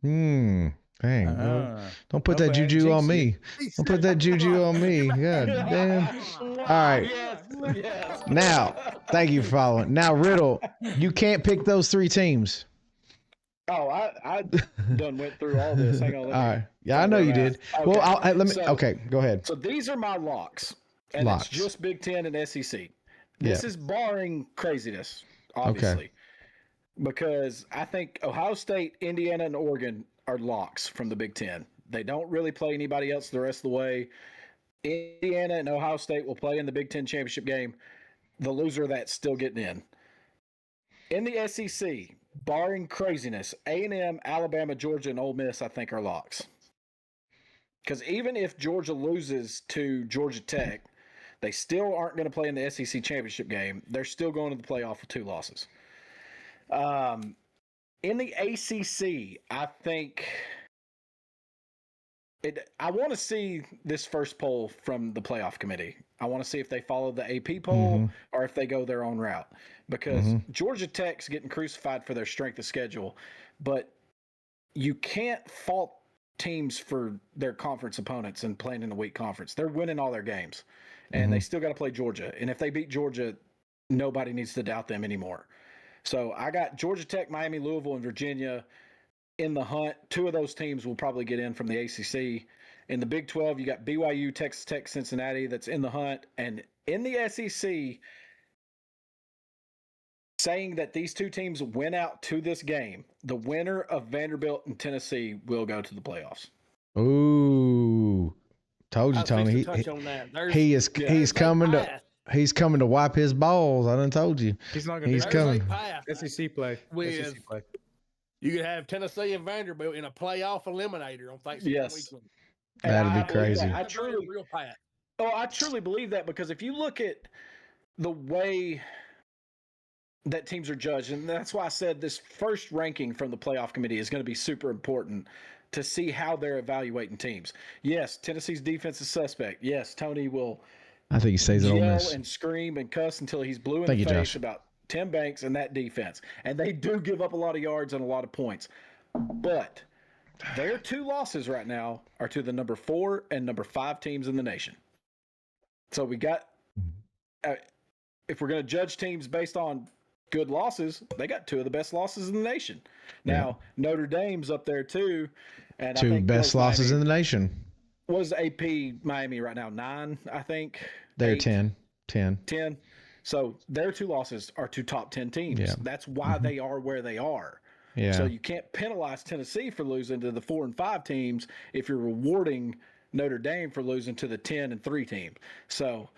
Dang. Well, don't put that juju on me. Don't put that juju on me. God damn. All right. Yes. Now, thank you for following. Now, Riddle, you can't pick those 3 teams. Oh, I done went through all this. Hang on. All right. Yeah, I know you did. Okay. Well, okay, go ahead. So these are my locks, and Locks. it's just Big Ten and SEC. This is barring craziness, obviously, because I think Ohio State, Indiana, and Oregon are locks from the Big Ten. They don't really play anybody else the rest of the way. Indiana and Ohio State will play in the Big Ten championship game. The loser of that's still getting in. In the SEC, barring craziness, A&M, Alabama, Georgia, and Ole Miss, I think, are locks. Because even if Georgia loses to Georgia Tech, they still aren't going to play in the SEC championship game. They're still going to the playoff with 2 losses. In the ACC, I think I want to see this first poll from the playoff committee. I want to see if they follow the AP poll or if they go their own route. Because Georgia Tech's getting crucified for their strength of schedule, but you can't fault teams for their conference opponents and playing in a weak conference. They're winning all their games, and they still got to play Georgia. And if they beat Georgia, nobody needs to doubt them anymore. So I got Georgia Tech, Miami, Louisville, and Virginia in the hunt. 2 of those teams will probably get in from the ACC. In the Big 12, you got BYU, Texas Tech, Cincinnati that's in the hunt. And in the SEC, saying that these 2 teams went out to this game, the winner of Vanderbilt and Tennessee will go to the playoffs. Ooh, told you, Tony. He's coming to wipe his balls. I done told you. He's not going to. He's coming. SEC play. SEC play. You could have Tennessee and Vanderbilt in a playoff eliminator on Thanksgiving weekend. That'd be crazy. I truly believe that, because if you look at the way that teams are judged, and that's why I said this first ranking from the playoff committee is going to be super important to see how they're evaluating teams. Yes, Tennessee's defense is suspect. Yes, Tony will I think he stays at Ole Miss and scream and cuss until he's blue in the face about Tim Banks and that defense. And they do give up a lot of yards and a lot of points. But their 2 losses right now are to the number 4 and number 5 teams in the nation. So we got, if we're going to judge teams based on good losses, they got 2 of the best losses in the nation. Now, Notre Dame's up there too. And 2 best losses in the nation. Was AP Miami right now 9, I think? They're 10. 10. So their 2 losses are to top 10 teams. Yeah. That's why they are where they are. Yeah. So you can't penalize Tennessee for losing to the 4 and 5 teams if you're rewarding Notre Dame for losing to the 10 and 3 team. So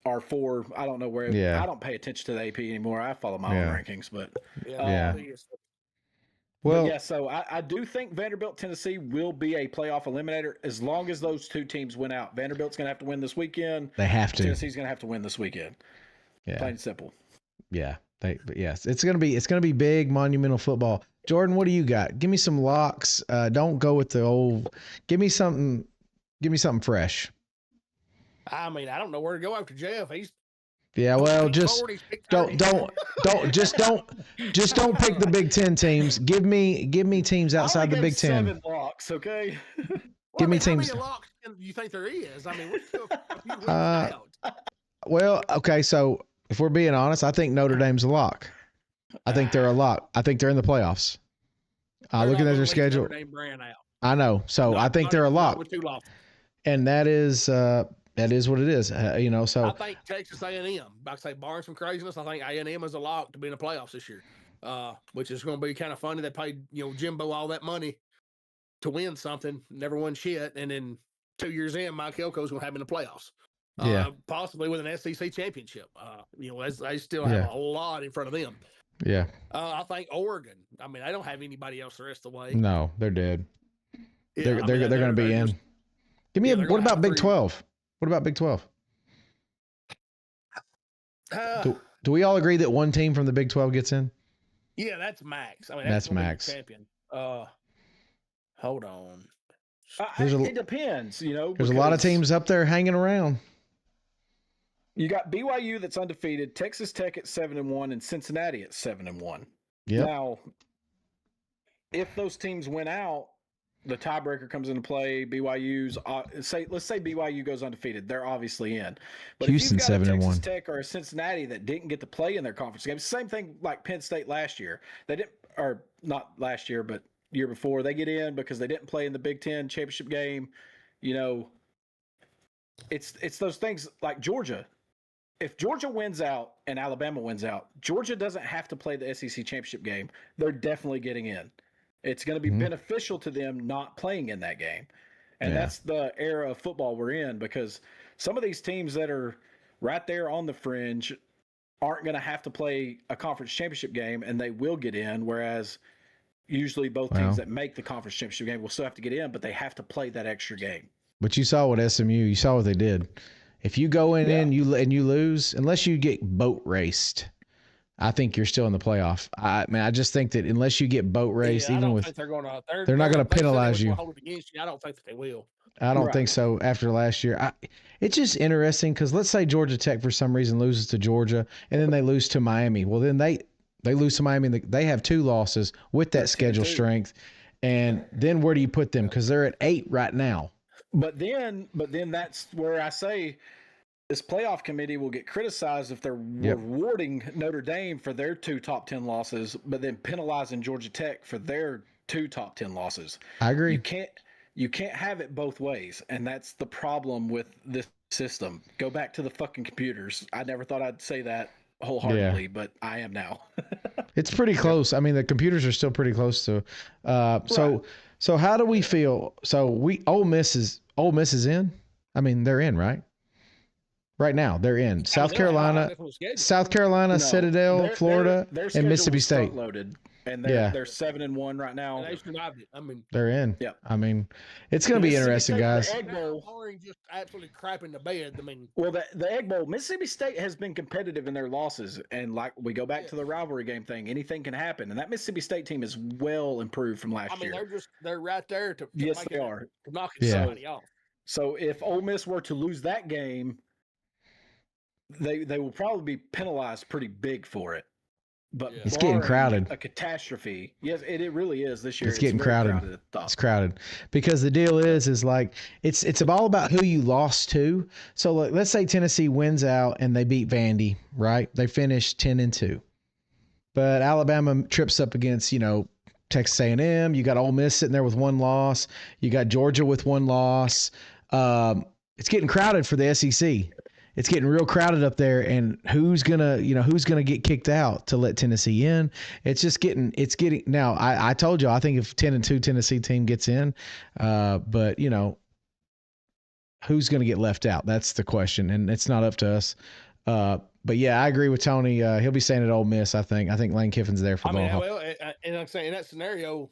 our 4, I don't know where. I don't pay attention to the AP anymore. I follow my own rankings, but Well, so I do think Vanderbilt, Tennessee will be a playoff eliminator as long as those 2 teams win out. Vanderbilt's going to have to win this weekend. They have to. Tennessee's going to have to win this weekend. Yeah. Plain and simple. Yeah. Yes. It's going to be big, monumental football. Jordan, what do you got? Give me some locks. Don't go with the old. Give me something fresh. I mean, I don't know where to go after Jeff. He's just don't pick the Big Ten teams. Give me teams outside the Big Ten. 7 locks, okay? Give me teams. How many locks do you think there is? I mean, we're still a few weeks out. Well, okay, so if we're being honest, I think Notre Dame's a lock. I think they're a lock. I think they're in the playoffs. Looking at their schedule, I know. So I think they're a lock. And that is what it is. So I think Texas A&M. Like I say, barring some craziness, I think A&M is a lock to be in the playoffs this year. Which is going to be kind of funny. They paid Jimbo all that money to win something, never won shit, and then 2 years in, Mike Elko's going to have him in the playoffs. Yeah. Possibly with an SEC championship. They still have a lot in front of them. Yeah. I think Oregon. I mean, they don't have anybody else the rest of the way. No, they're dead. Yeah, they're going to be in. Give me what about Big 12? What about Big 12? Do we all agree that one team from the Big 12 gets in? Yeah, that's max. I mean, that's max. Champion. Hold on. It depends, There's a lot of teams up there hanging around. You got BYU that's undefeated, Texas Tech at 7-1, and Cincinnati at 7-1. Yeah. Now, if those teams win out, the tiebreaker comes into play. BYU's let's say BYU goes undefeated, they're obviously in. But Houston if you've got a 7-1. Texas Tech or a Cincinnati that didn't get to play in their conference games, same thing like Penn State last year. They didn't, or not last year, but year before, they get in because they didn't play in the Big Ten championship game. It's those things like Georgia. If Georgia wins out and Alabama wins out, Georgia doesn't have to play the SEC championship game. They're definitely getting in. It's going to be beneficial to them not playing in that game. And that's the era of football we're in, because some of these teams that are right there on the fringe aren't going to have to play a conference championship game, and they will get in, whereas usually both teams that make the conference championship game will still have to get in, but they have to play that extra game. But you saw what you saw what they did. If you go in and you lose, unless you get boat raced, I think you're still in the playoff. I just think that unless you get boat raced, they're not going to penalize you. Hold it against you. I don't think that they will. I don't think so after last year. It's just interesting because let's say Georgia Tech for some reason loses to Georgia and then they lose to Miami. Well, then they lose to Miami. They have 2 losses with that schedule strength. And then where do you put them? Because they're at 8 right now. But then that's where I say this playoff committee will get criticized if they're rewarding Notre Dame for their 2 top 10 losses, but then penalizing Georgia Tech for their 2 top 10 losses. I agree. You can't have it both ways, and that's the problem with this system. Go back to the fucking computers. I never thought I'd say that wholeheartedly, but I am now. It's pretty close. I mean, the computers are still pretty close to. So how do we feel? So Ole Miss is in. I mean, they're in, right? Right now, they're in. South Carolina, Citadel, Florida, and Mississippi State. Loaded, and they're 7-1 right now. They survived it. I mean, they're in. Yeah. I mean, it's going to be interesting, guys. The Egg Bowl, just absolutely crap in the bed. I mean, well, the Egg Bowl, Mississippi State has been competitive in their losses, and like we go back to the rivalry game thing, anything can happen, and that Mississippi State team is well improved from last year. I mean, they're right there to yes, they are to knock somebody off. So if Ole Miss were to lose that game, they will probably be penalized pretty big for it. But it's getting crowded. A catastrophe. Yes, it really is this year. It's getting crowded. It's crowded because the deal is like it's all about who you lost to. So let's say Tennessee wins out and they beat Vandy, right? They finish 10-2, but Alabama trips up against Texas A&M. You got Ole Miss sitting there with 1 loss. You got Georgia with 1 loss. It's getting crowded for the SEC. It's getting real crowded up there, and who's gonna get kicked out to let Tennessee in? It's getting now. I told you I think if 10-2 Tennessee team gets in, but who's gonna get left out? That's the question, and it's not up to us. But yeah, I agree with Tony. He'll be staying at Ole Miss. I think Lane Kiffin's there for the long haul. Well, and like I say, in that scenario,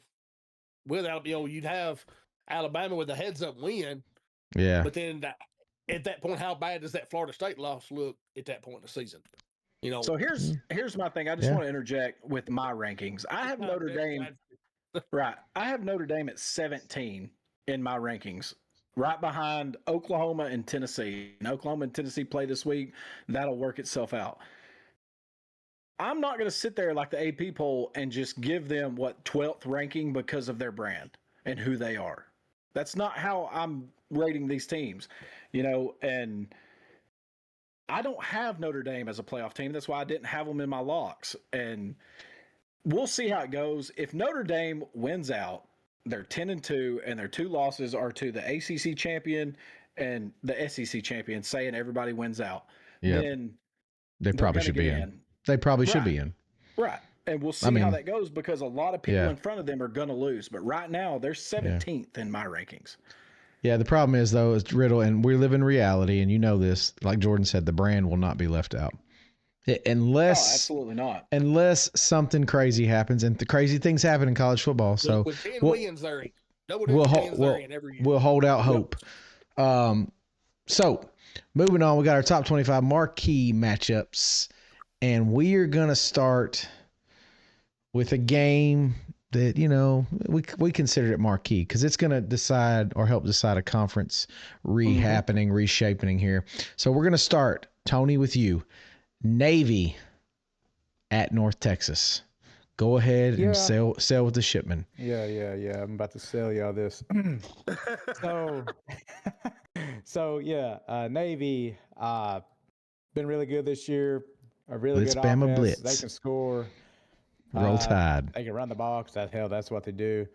you'd have Alabama with a heads-up win. Yeah, but then. At that point, how bad does that Florida State loss look at that point in the season? So here's my thing. I just want to interject with my rankings. I have Notre Dame. Right. I have Notre Dame at 17 in my rankings, right behind Oklahoma and Tennessee. And Oklahoma and Tennessee play this week. That'll work itself out. I'm not going to sit there like the AP poll and just give them 12th ranking because of their brand and who they are. That's not how I'm rating these teams, and I don't have Notre Dame as a playoff team. That's why I didn't have them in my locks, and we'll see how it goes. If Notre Dame wins out, they're 10-2, and their 2 losses are to the ACC champion and the SEC champion, saying everybody wins out. Yeah, then they probably should be in. They probably should be in. Right. And we'll see how that goes because a lot of people in front of them are going to lose. But right now, they're 17th in my rankings. Yeah, the problem is though, is Riddle, and we live in reality, and you know this. Like Jordan said, the brand will not be left out unless absolutely not. unless something crazy happens, and the crazy things happen in college football. So with 10 we'll, wins, there ain't double-digit wins there ain't every year. we'll hold out hope. So moving on, we got our top 25 marquee matchups, and we are gonna start with a game that, you know, we consider it marquee because it's going to decide or help decide a conference reshaping here. So we're going to start, Tony, with you. Navy at North Texas. Go ahead and sail with the shipment. Yeah. I'm about to sell y'all this. Navy been really good this year. A really Blitz, good Bama, offense. blitz. They can score. Roll Tide. They can run the box. That's what they do.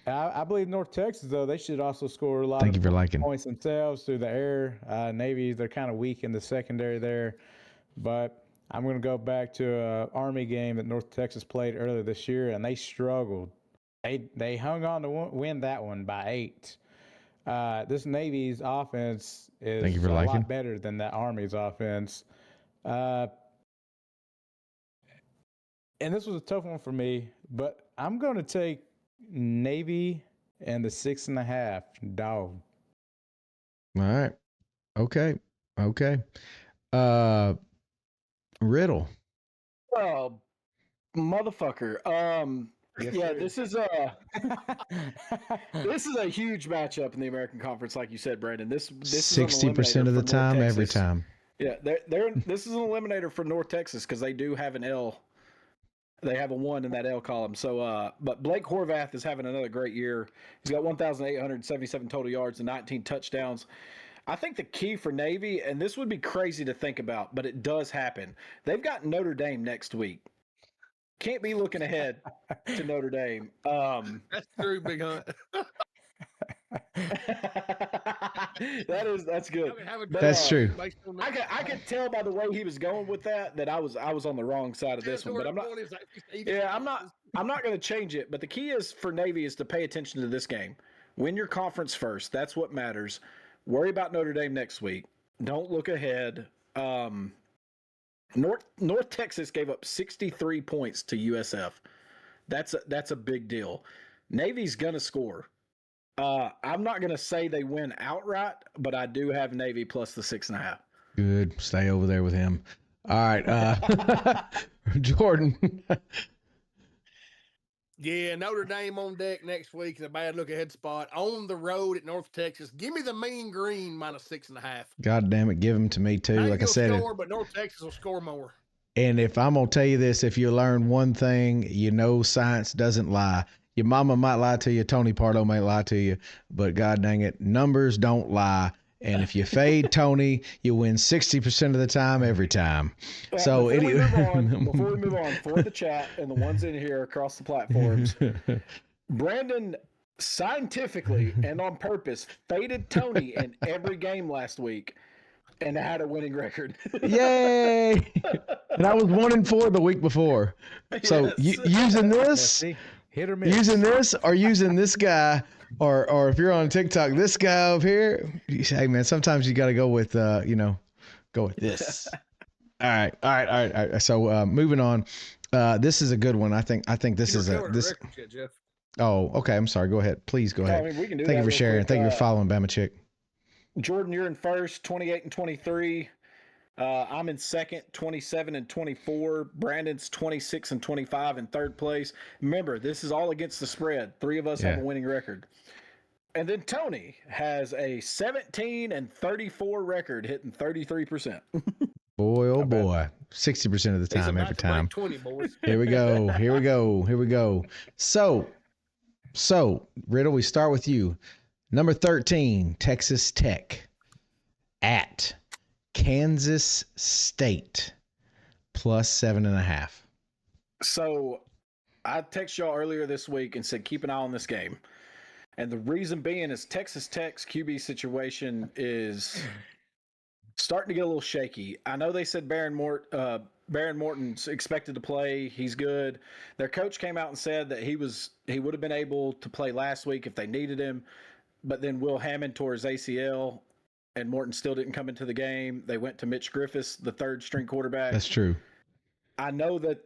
I believe North Texas, though, they should also score a lot of points themselves through the air. Navy, they're kind of weak in the secondary there. But I'm going to go back to an Army game that North Texas played earlier this year, and they struggled. They hung on to win that one by 8. This Navy's offense is a lot better than that Army's offense. And this was a tough one for me, but I'm going to take Navy and the 6.5 dog. All right. Okay. Riddle. Oh, motherfucker. This is a huge matchup in the American Conference, like you said, Brandon. This 60% of the time, every time. Yeah, this is an eliminator for North Texas because they do have an L. They have a 1 in that L column. So, but Blake Horvath is having another great year. He's got 1,877 total yards and 19 touchdowns. I think the key for Navy, and this would be crazy to think about, but it does happen. They've got Notre Dame next week. Can't be looking ahead to Notre Dame. That's true, Big Hunt. That's good. That's true. I could tell by the way he was going with that I was on the wrong side of this one, but I'm not. Yeah, I'm not going to change it. But the key is for Navy is to pay attention to this game. Win your conference first. That's what matters. Worry about Notre Dame next week. Don't look ahead. North Texas gave up 63 points to USF. That's a big deal. Navy's going to score. I'm not going to say they win outright, but I do have Navy plus the 6.5. Good. Stay over there with him. All right. Jordan. Yeah, Notre Dame on deck next week is a bad look ahead spot. On the road at North Texas. Give me the Mean Green minus 6.5. God damn it. Give them to me, too. Like I said. But North Texas will score more. And if I'm going to tell you this, if you learn one thing, you know science doesn't lie. Your mama might lie to you. Tony Pardo might lie to you. But God dang it, numbers don't lie. And if you fade Tony, you win 60% of the time every time. So before we move on, for the chat and the ones in here across the platforms, Brandon scientifically and on purpose faded Tony in every game last week and had a winning record. Yay! And I was 1-4 the week before. So using this, hit or miss. Using this or using this guy, or if you're on TikTok, this guy over here. Hey man, sometimes you got to go with go with this. All right. So moving on. This is a good one. I think this is this. Yet, Jeff. Oh, okay. I'm sorry. Go ahead. Please go ahead. I mean, we can do Thank you for sharing. Quick. Thank you for following Bama Chick. Jordan, you're in first, 28-23. I'm in second, 27-24. Brandon's 26-25 in third place. Remember, this is all against the spread. 3 of us have a winning record. And then Tony has a 17-34 record, hitting 33%. Boy, oh boy. 60% of the time, every time. 20, boys. Here we go. So, Riddle, we start with you. Number 13, Texas Tech at Kansas State plus 7.5. So I texted y'all earlier this week and said, keep an eye on this game. And the reason being is Texas Tech's QB situation is starting to get a little shaky. I know they said Baron Morton's expected to play. He's good. Their coach came out and said that he would have been able to play last week if they needed him. but then Will Hammond tore his ACL, and Morton still didn't come into the game. They went to Mitch Griffiths, the third string quarterback. That's true. I know that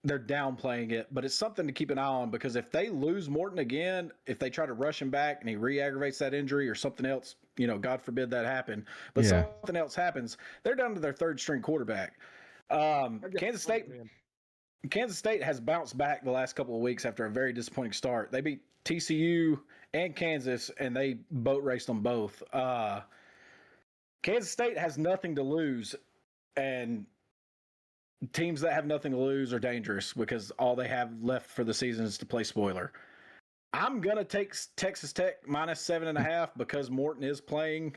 they're downplaying it, but it's something to keep an eye on, because if they lose Morton again, if they try to rush him back and he re-aggravates that injury or something else, God forbid that happen, but something else happens, they're down to their third string quarterback. Kansas State has bounced back the last couple of weeks after a very disappointing start. They beat TCU and Kansas, and they boat raced them both. Kansas State has nothing to lose, and teams that have nothing to lose are dangerous because all they have left for the season is to play spoiler. I'm going to take Texas Tech -7.5 because Morton is playing,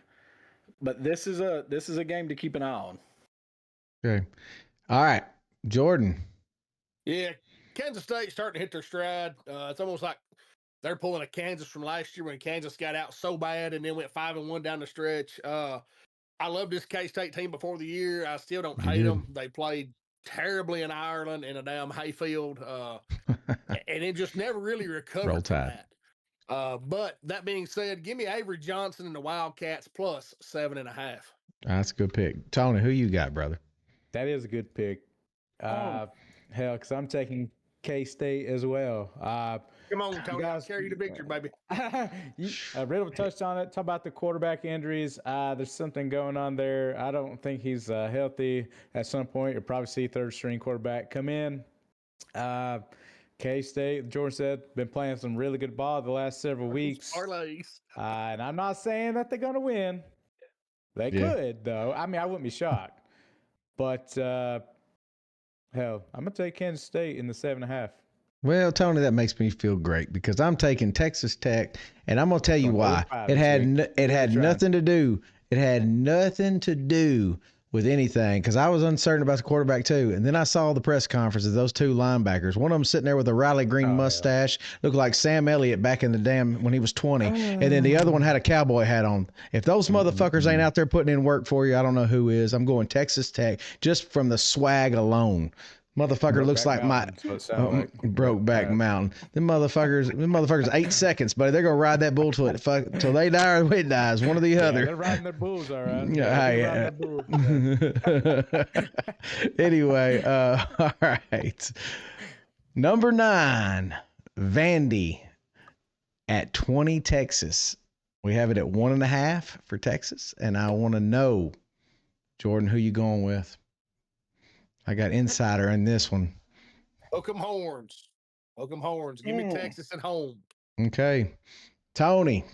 but this is a game to keep an eye on. Okay. All right. Jordan. Yeah, Kansas State starting to hit their stride. It's almost like they're pulling a Kansas from last year when Kansas got out so bad and then went 5-1 down the stretch. I love this K-State team before the year. I still don't hate them. They played terribly in Ireland in a damn hayfield, and it just never really recovered from that. But that being said, give me Avery Johnson and the Wildcats plus 7.5. That's a good pick. Tony, who you got, brother? That is a good pick. Hell, because I'm taking K-State as well. Come on, Tony. I'll carry you to victory, baby. Riddle touched on it. Talk about the quarterback injuries. There's something going on there. I don't think he's healthy. At some point, you'll probably see third-string quarterback come in. K-State, George said, been playing some really good ball the last several weeks. Parlays. And I'm not saying that they're going to win. They could, though. I mean, I wouldn't be shocked. But, hell, I'm going to take Kansas State in the 7.5. Well, Tony, that makes me feel great because I'm taking Texas Tech, and I'm going to tell you why. It had nothing to do. It had nothing to do with anything because I was uncertain about the quarterback too. And then I saw the press conference of those two linebackers. One of them sitting there with a Riley Green mustache, looked like Sam Elliott back in the when he was 20. And then the other one had a cowboy hat on. If those motherfuckers ain't out there putting in work for you, I don't know who is. I'm going Texas Tech just from the swag alone. Motherfucker looks like Brokeback Mountain. Them motherfuckers 8 seconds, buddy. They're gonna ride that bull till they die or it dies. One or the other. They're riding their bulls, all right. Anyway, all right. Number 9, Vandy at 20, Texas. We have it at 1.5 for Texas, and I want to know, Jordan, who you going with? I got insider in this one. Hook 'em horns. Give me Texas at home. Okay. Tony.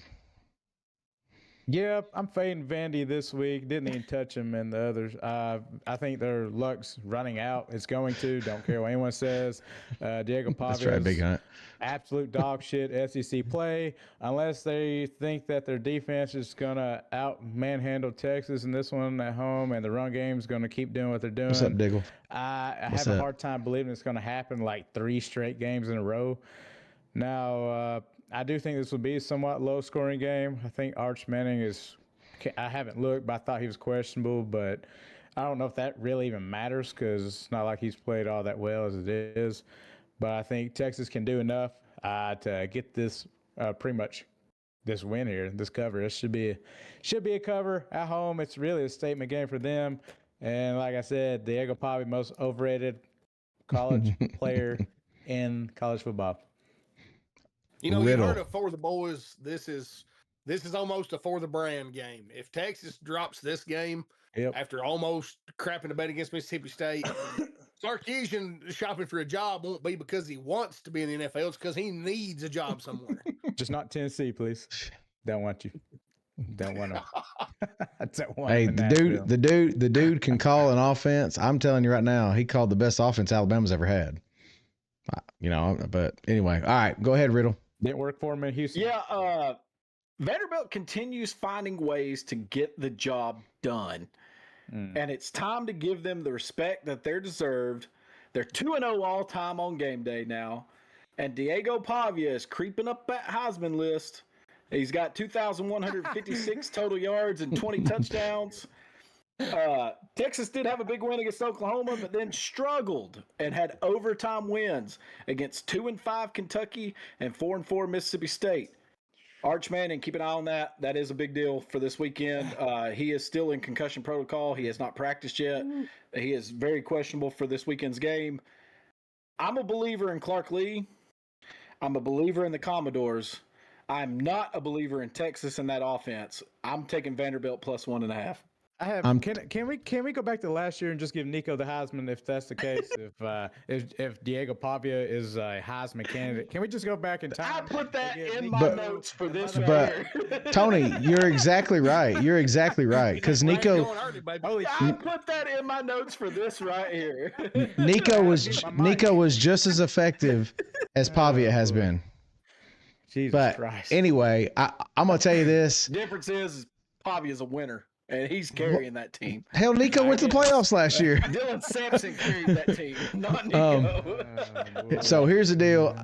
Yep, I'm fading Vandy this week. Didn't even touch them in the others. I think their luck's running out. It's going to. Don't care what anyone says. Diego Pavia. That's right, Big Hunt. Absolute dog shit SEC play. Unless they think that their defense is going to manhandle Texas in this one at home and the run game is going to keep doing what they're doing. What's up, Diggle? I have a hard time believing it's going to happen like 3 straight games in a row. Now, I do think this will be a somewhat low-scoring game. I think Arch Manning I haven't looked, but I thought he was questionable. But I don't know if that really even matters because it's not like he's played all that well as it is. But I think Texas can do enough to get this pretty much this win here, this cover. It should be a cover at home. It's really a statement game for them. And like I said, Diego Pavia, most overrated college player in college football. You know, Riddle. You heard of For the Boys. This is almost a For the Brand game. If Texas drops this game after almost crapping the bed against Mississippi State, Sarkisian shopping for a job won't be because he wants to be in the NFL. It's because he needs a job somewhere. Just not Tennessee, please. Don't want you. Don't want to. Hey, the dude can call an offense. I'm telling you right now, he called the best offense Alabama's ever had. But anyway, all right, go ahead, Riddle. Didn't work for him in Houston. Yeah, Vanderbilt continues finding ways to get the job done. And it's time to give them the respect that they're deserved. They're 2-0 all-time on game day now. And Diego Pavia is creeping up that Heisman list. He's got 2,156 total yards and 20 touchdowns. Texas did have a big win against Oklahoma, but then struggled and had overtime wins against 2-5 Kentucky and 4-4 Mississippi State. Arch Manning, keep an eye on that. That is a big deal for this weekend. He is still in concussion protocol. He has not practiced yet. He is very questionable for this weekend's game. I'm a believer in Clark Lee. I'm a believer in the Commodores. I'm not a believer in Texas in that offense. I'm taking Vanderbilt plus 1.5. I have. Can we go back to last year and just give Nico the Heisman if that's the case? If Diego Pavia is a Heisman candidate, can we just go back in time? I put that in my notes for this but right here. Tony, you're exactly right. You're exactly right because Nico. I put that in my notes for this right here. Nico was just as effective as Pavia has been. Jesus Christ. Anyway, I'm gonna tell you this. Difference is Pavia's a winner. And he's carrying that team. Hell, Nico went to the playoffs last year. Dylan Sampson carried that team, not Nico. So here's the deal.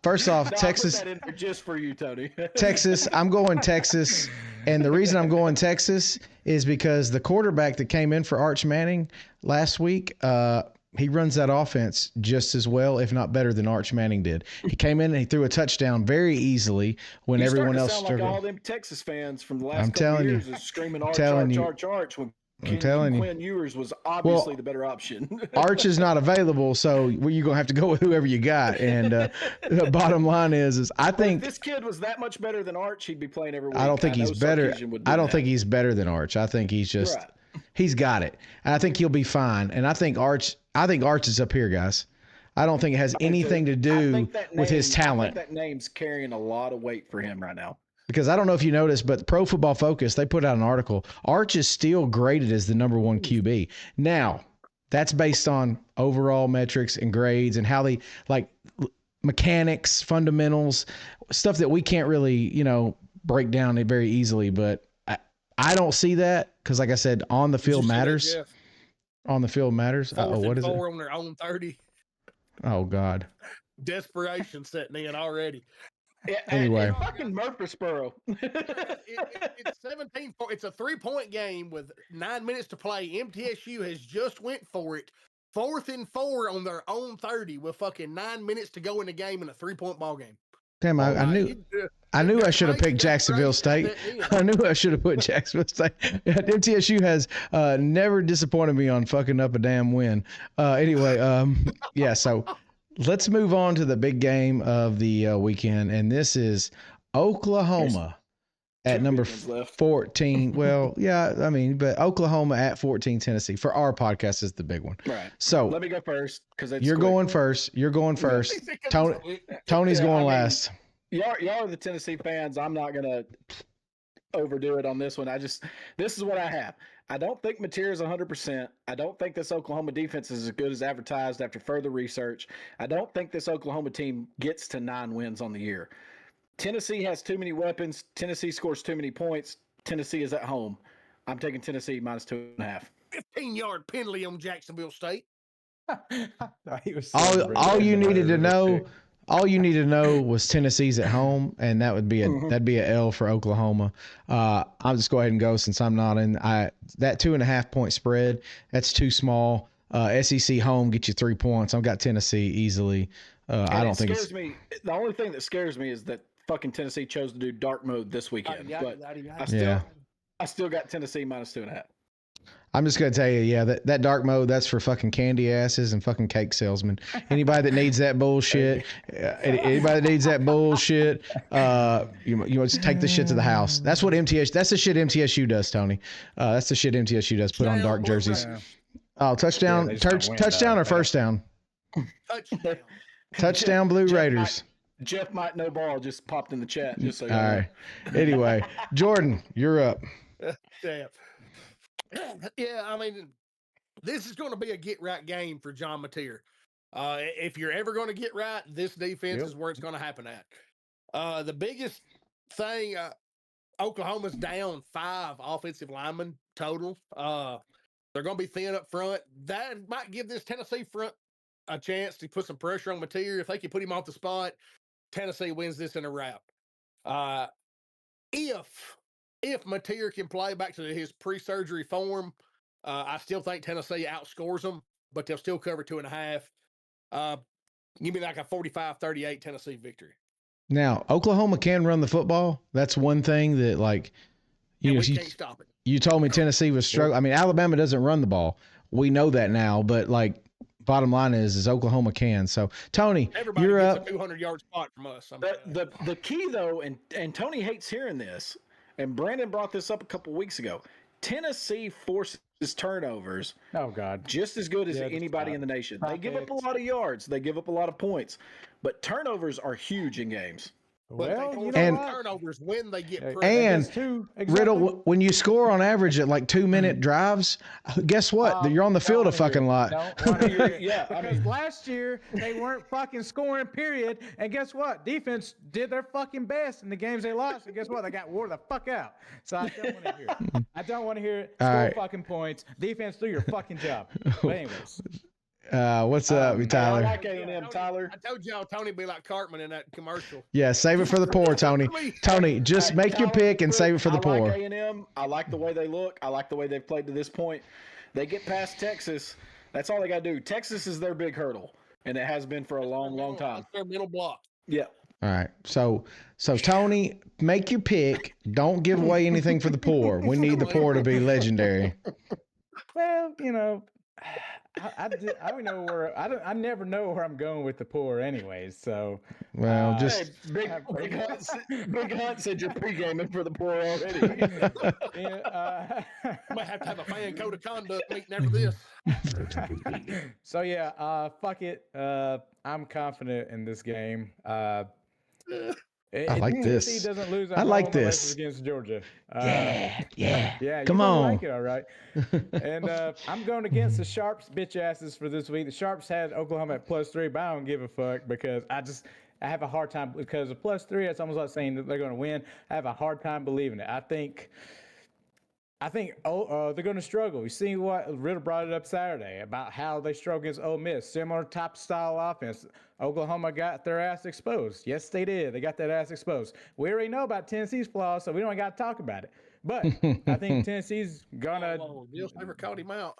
First off, Texas. I put that in there just for you, Tony. Texas. I'm going Texas. And the reason I'm going Texas is because the quarterback that came in for Arch Manning last week, he runs that offense just as well, if not better than Arch Manning did. He came in and he threw a touchdown very easily when everyone else struggled. Like all them Texas fans from the last I'm couple telling years you. is screaming I'm telling you. Arch when I'm telling you. Quinn Ewers was obviously the better option. Arch is not available, so you're going to have to go with whoever you got. And the bottom line is I think if this kid was that much better than Arch, he'd be playing every week. I don't think he's better. I don't think he's better than Arch. I think he's just he's got it. And I think he'll be fine. And I think Arch is up here, guys. I don't think it has anything to do with his talent. I think that name's carrying a lot of weight for him right now. Because I don't know if you noticed, but Pro Football Focus, they put out an article. Arch is still graded as the #1 QB. Now, that's based on overall metrics and grades and how they like mechanics, fundamentals, stuff that we can't really, break down it very easily. But I don't see that because, like I said, on the field matters. On the field matters. What is it? 4 on their own 30. Oh God. Desperation setting in already. Anyway, fucking Murfreesboro. It's 17. It's a 3-point game with 9 minutes to play. MTSU has just went for it. 4th and 4 on their own 30 with fucking 9 minutes to go in the game in a 3-point ball game. Damn, I knew I should have picked Jacksonville State. I knew I should have put Jacksonville State. MTSU has never disappointed me on fucking up a damn win. Anyway, so let's move on to the big game of the weekend, and this is Oklahoma at number 14. Well, but Oklahoma at 14 Tennessee. For our podcast is the big one. Right. So let me go first because you're going first. You're going first. Tony's going last. Y'all are the Tennessee fans. I'm not gonna overdo it on this one. This is what I have. I don't think Mateer is 100%. I don't think this Oklahoma defense is as good as advertised after further research. I don't think this Oklahoma team gets to 9 wins on the year. Tennessee has too many weapons. Tennessee scores too many points. Tennessee is at home. I'm taking Tennessee minus 2.5. 15-yard penalty on Jacksonville State. All you needed to know. All you need to know was Tennessee's at home, and that'd be a L for Oklahoma. I'll just go ahead and go since I'm not in. That 2.5 point spread, that's too small. SEC home get you 3 points. I've got Tennessee easily. I don't think it's me. The only thing that scares me is that fucking Tennessee chose to do dark mode this weekend. But I still got Tennessee minus 2.5. I'm just going to tell you, that dark mode, that's for fucking candy asses and fucking cake salesmen. Anybody that needs that bullshit, you just take the shit to the house. That's what that's the shit MTSU does, Tony. That's the shit MTSU does, put on dark jerseys. Oh, touchdown, touchdown or first down? Touchdown Blue Raiders. Jeff might know ball just popped in the chat. Just so all right. Anyway, Jordan, you're up. Damn. Yeah, I mean, this is going to be a get-right game for John Mateer. If you're ever going to get right, this defense is where it's going to happen at. The biggest thing, Oklahoma's down 5 offensive linemen total. They're going to be thin up front. That might give this Tennessee front a chance to put some pressure on Mateer. If they can put him off the spot, Tennessee wins this in a rout. If Mateer can play back to his pre-surgery form, I still think Tennessee outscores them, but they'll still cover 2.5. Give me like a 45-38 Tennessee victory. Now, Oklahoma can run the football. That's one thing that, like, And we can't stop it. you told me Tennessee was struggling. I mean, Alabama doesn't run the ball. We know that now, but, like, bottom line is Oklahoma can. So, Tony, Everybody you're gets up. a 200-yard spot from us. The key, though, and Tony hates hearing this, and Brandon brought this up a couple weeks ago. Tennessee forces turnovers. Oh God, just as good as anybody in the nation. They give up a lot of yards. They give up a lot of points, but turnovers are huge in games. Well, you know and what? turnovers when they get pressed. And exactly. Riddle, when you score on average at like 2-minute drives, guess what? You're on the field a fucking lot. Don't want to hear it. Yeah, because last year they weren't fucking scoring, period. And guess what? Defense did their fucking best in the games they lost. And guess what? They got wore the fuck out. So I don't want to hear it. I don't want to hear it. Score fucking points. Defense, do your fucking job. But anyways. What's up, Tyler? I like A&M, Tyler. I told y'all Tony be like Cartman in that commercial. Yeah, save it for the poor, Tony. Tony, just make your pick and save it for the poor. I like A&M. I like the way they look. I like the way they've played to this point. They get past Texas. That's all they got to do. Texas is their big hurdle, and it has been for a long, long time. That's their middle block. Yeah. All right. So Tony, make your pick. Don't give away anything for the poor. We need the poor to be legendary. Well, you know, I never know where I'm going with the poor, anyways. So, well, just Big Hunt said you're pre-gaming for the poor already. Might have to have a fan code of conduct meeting after this. So yeah, fuck it. I'm confident in this game. I like this. Tennessee doesn't lose at I like home this against Georgia. Yeah. Come on. Like it, all right. And I'm going against the Sharps bitch asses for this week. The Sharps had Oklahoma at +3, but I don't give a fuck because I have a hard time because the +3. It's almost like saying that they're going to win. I have a hard time believing it. I think they're going to struggle. You see what Riddle brought it up Saturday about how they struggle against Ole Miss. Similar type style offense. Oklahoma got their ass exposed. Yes, they did. They got that ass exposed. We already know about Tennessee's flaws, so we don't got to talk about it. But I think Tennessee's gonna. Bill Saver called him out.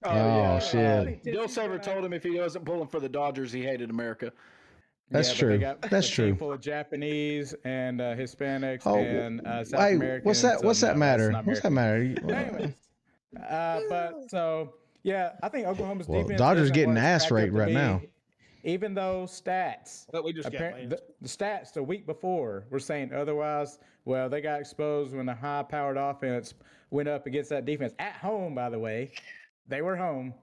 Oh shit! Bill Saver told him if he wasn't pulling for the Dodgers, he hated America. That's true. That's true. Full of Japanese and Hispanics and South Americans. What's that matter? What's that matter? Anyways, but so yeah, I think Oklahoma's defense. Dodgers getting ass raped right now. Even though stats, but we just got the stats the week before were saying otherwise. Well, they got exposed when the high-powered offense went up against that defense at home. By the way, they were home.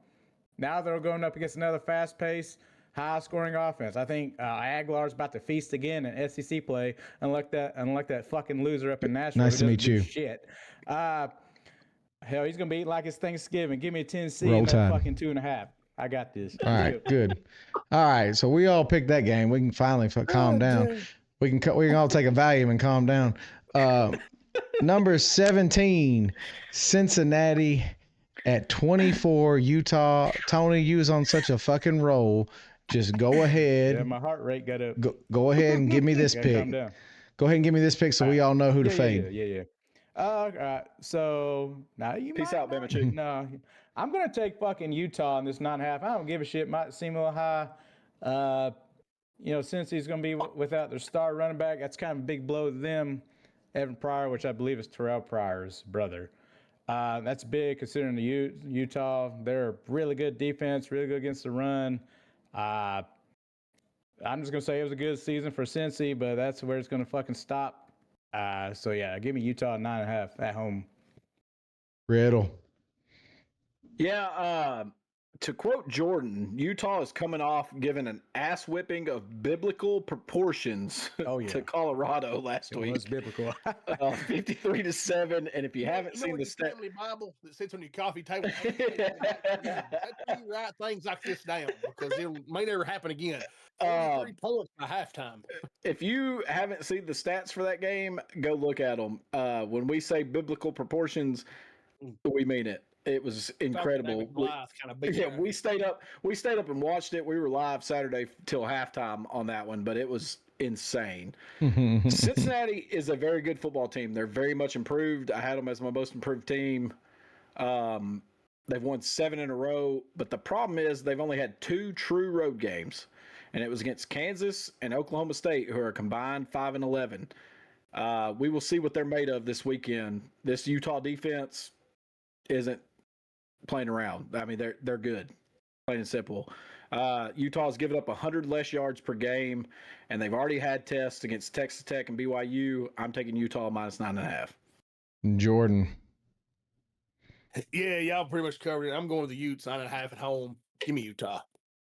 Now they're going up against another fast-paced, high-scoring offense. I think Aguilar's about to feast again in SEC play, unlike that fucking loser up in Nashville. Nice to meet you. Shit. Hell, he's gonna be eating like it's Thanksgiving. Give me a Tennessee Roll and Tide. fucking 2.5. I got this. All right, good. All right, so we all picked that game. We can finally calm down. We can all take a Valium and calm down. Number 17, Cincinnati at 24, Utah. Tony, you was on such a fucking roll. Just go ahead. Yeah, my heart rate got up. Go ahead and give me this pick. Calm down. Go ahead and give me this pick so we all know who to fade. Yeah. All right. So now you peace out, Bama Chick. No, I'm gonna take fucking Utah in this 9.5. I don't give a shit. Might seem a little high. Since he's gonna be without their star running back, that's kind of a big blow to them. Evan Pryor, which I believe is Terrell Pryor's brother. That's big considering the Utah. They're a really good defense, really good against the run. I'm just gonna say it was a good season for Cincy, but that's where it's gonna fucking stop. So yeah, give me Utah 9.5 at home. Riddle. Yeah, to quote Jordan, Utah is coming off giving an ass whipping of biblical proportions to Colorado last week. It was biblical. 53-7, and if you haven't seen the family Bible that sits on your coffee table, you write things like this down because it may never happen again. 3 points by halftime. If you haven't seen the stats for that game, go look at them. When we say biblical proportions, we mean it. It was incredible. We stayed up and watched it. We were live Saturday till halftime on that one, but it was insane. Cincinnati is a very good football team. They're very much improved. I had them as my most improved team. They've won 7 in a row, but the problem is they've only had 2 true road games. and it was against Kansas and Oklahoma State, who are combined 5-11. We will see what they're made of this weekend. This Utah defense isn't playing around. I mean, they're good, plain and simple. Utah's given up 100 less yards per game, and they've already had tests against Texas Tech and BYU. I'm taking Utah minus 9.5. Jordan. Yeah, y'all pretty much covered it. I'm going with the Utes, 9.5 at home. Give me Utah.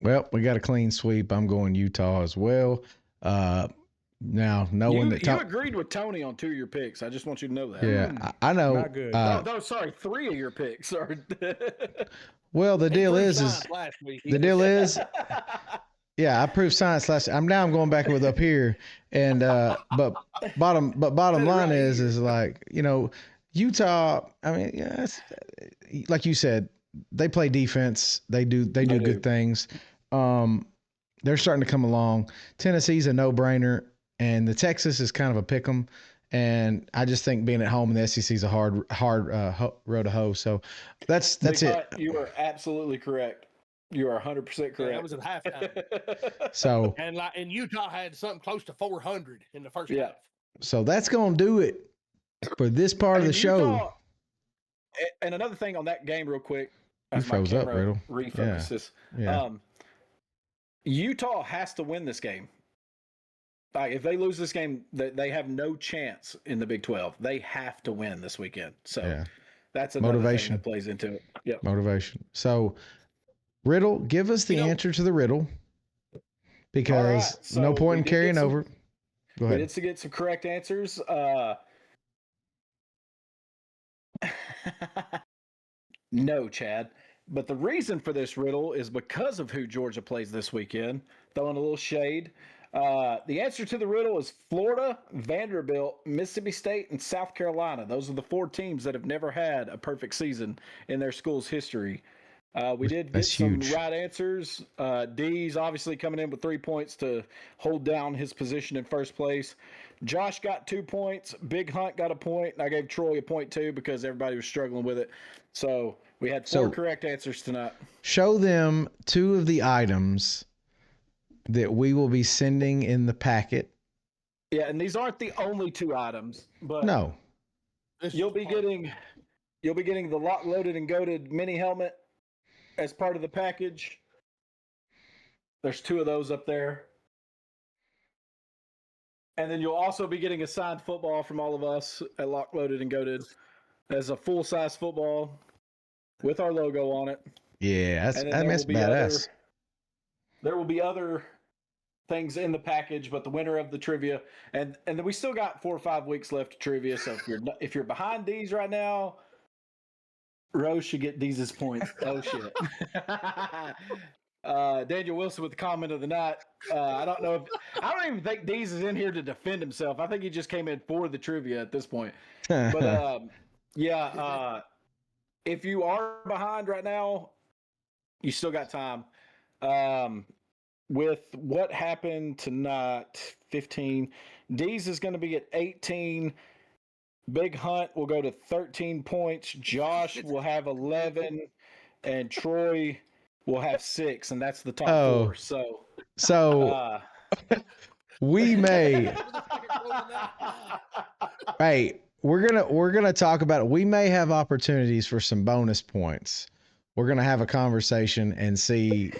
Well, we got a clean sweep. I'm going Utah as well. Now, knowing that you agreed with Tony on 2 of your picks. I just want you to know that. Yeah, I know. Not good. No, sorry, 3 of your picks are. Well, the deal is the deal is, yeah, I proved science last. I'm going back with up here, and but bottom line is like, you know, Utah. I mean, yeah, like you said, they play defense. They do good things. They're starting to come along. Tennessee's a no-brainer, and the Texas is kind of a pick'em. And I just think being at home in the SEC is a hard road to hoe. So that's it. You are absolutely correct. You are 100% correct. Yeah, that was at halftime. So and Utah had something close to 400 in the first half. So that's gonna do it for this part of the show. And another thing on that game, real quick. You froze up, Riddle. Refocuses. Yeah. Utah has to win this game. Like, if they lose this game, they have no chance in the Big 12. They have to win this weekend. So that's another motivation thing that plays into it. Yep. Motivation. So, Riddle, give us the answer to the riddle, because no point in carrying over. Go ahead. We did get some correct answers. No, Chad. But the reason for this riddle is because of who Georgia plays this weekend. Throwing a little shade. The answer to the riddle is Florida, Vanderbilt, Mississippi State, and South Carolina. Those are the 4 teams that have never had a perfect season in their school's history. We did get some right answers. D's obviously coming in with 3 points to hold down his position in first place. Josh got 2 points. Big Hunt got a point. And I gave Troy a point too because everybody was struggling with it. So we had 4 correct answers tonight. Show them 2 of the items that we will be sending in the packet. Yeah, and these aren't the only 2 items, but no, you'll be getting the Lock Loaded and Goated mini helmet as part of the package. There's 2 of those up there. And then you'll also be getting a signed football from all of us at Lock Loaded and Goated as a full-size football with our logo on it. Yeah, that's badass. There will be other things in the package, but the winner of the trivia, and then we still got 4 or 5 weeks left of trivia. So if you're behind these right now, Rose should get Deeze's points. Oh shit. Daniel Wilson with the comment of the night. I don't even think Deeze is in here to defend himself. I think he just came in for the trivia at this point. But if you are behind right now, you still got time. With what happened tonight, 15. Deeze is going to be at 18. Big Hunt will go to 13 points. Josh will have 11. And Troy will have 6. And that's the top 4. So we may. Hey, we're gonna talk about it. We may have opportunities for some bonus points. We're gonna have a conversation and see.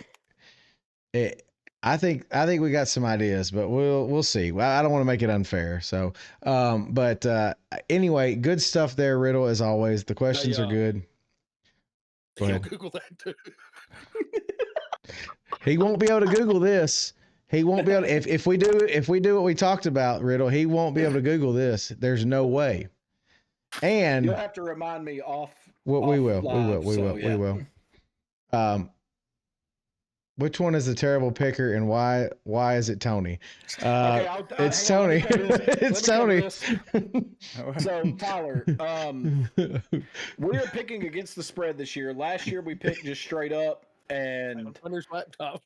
I think we got some ideas, but we'll see. I don't want to make it unfair. So, but anyway, good stuff there, Riddle. As always, the questions are good. Go ahead. Google that too. He won't be able to Google this. He won't be able to, if we do what we talked about, Riddle, he won't be able to Google this. There's no way. And you'll have to remind me off. We will. Which one is the terrible picker, and why is it Tony? It's Tony. It's Tony. So Tyler, we are picking against the spread this year. Last year we picked just straight up, and laptop.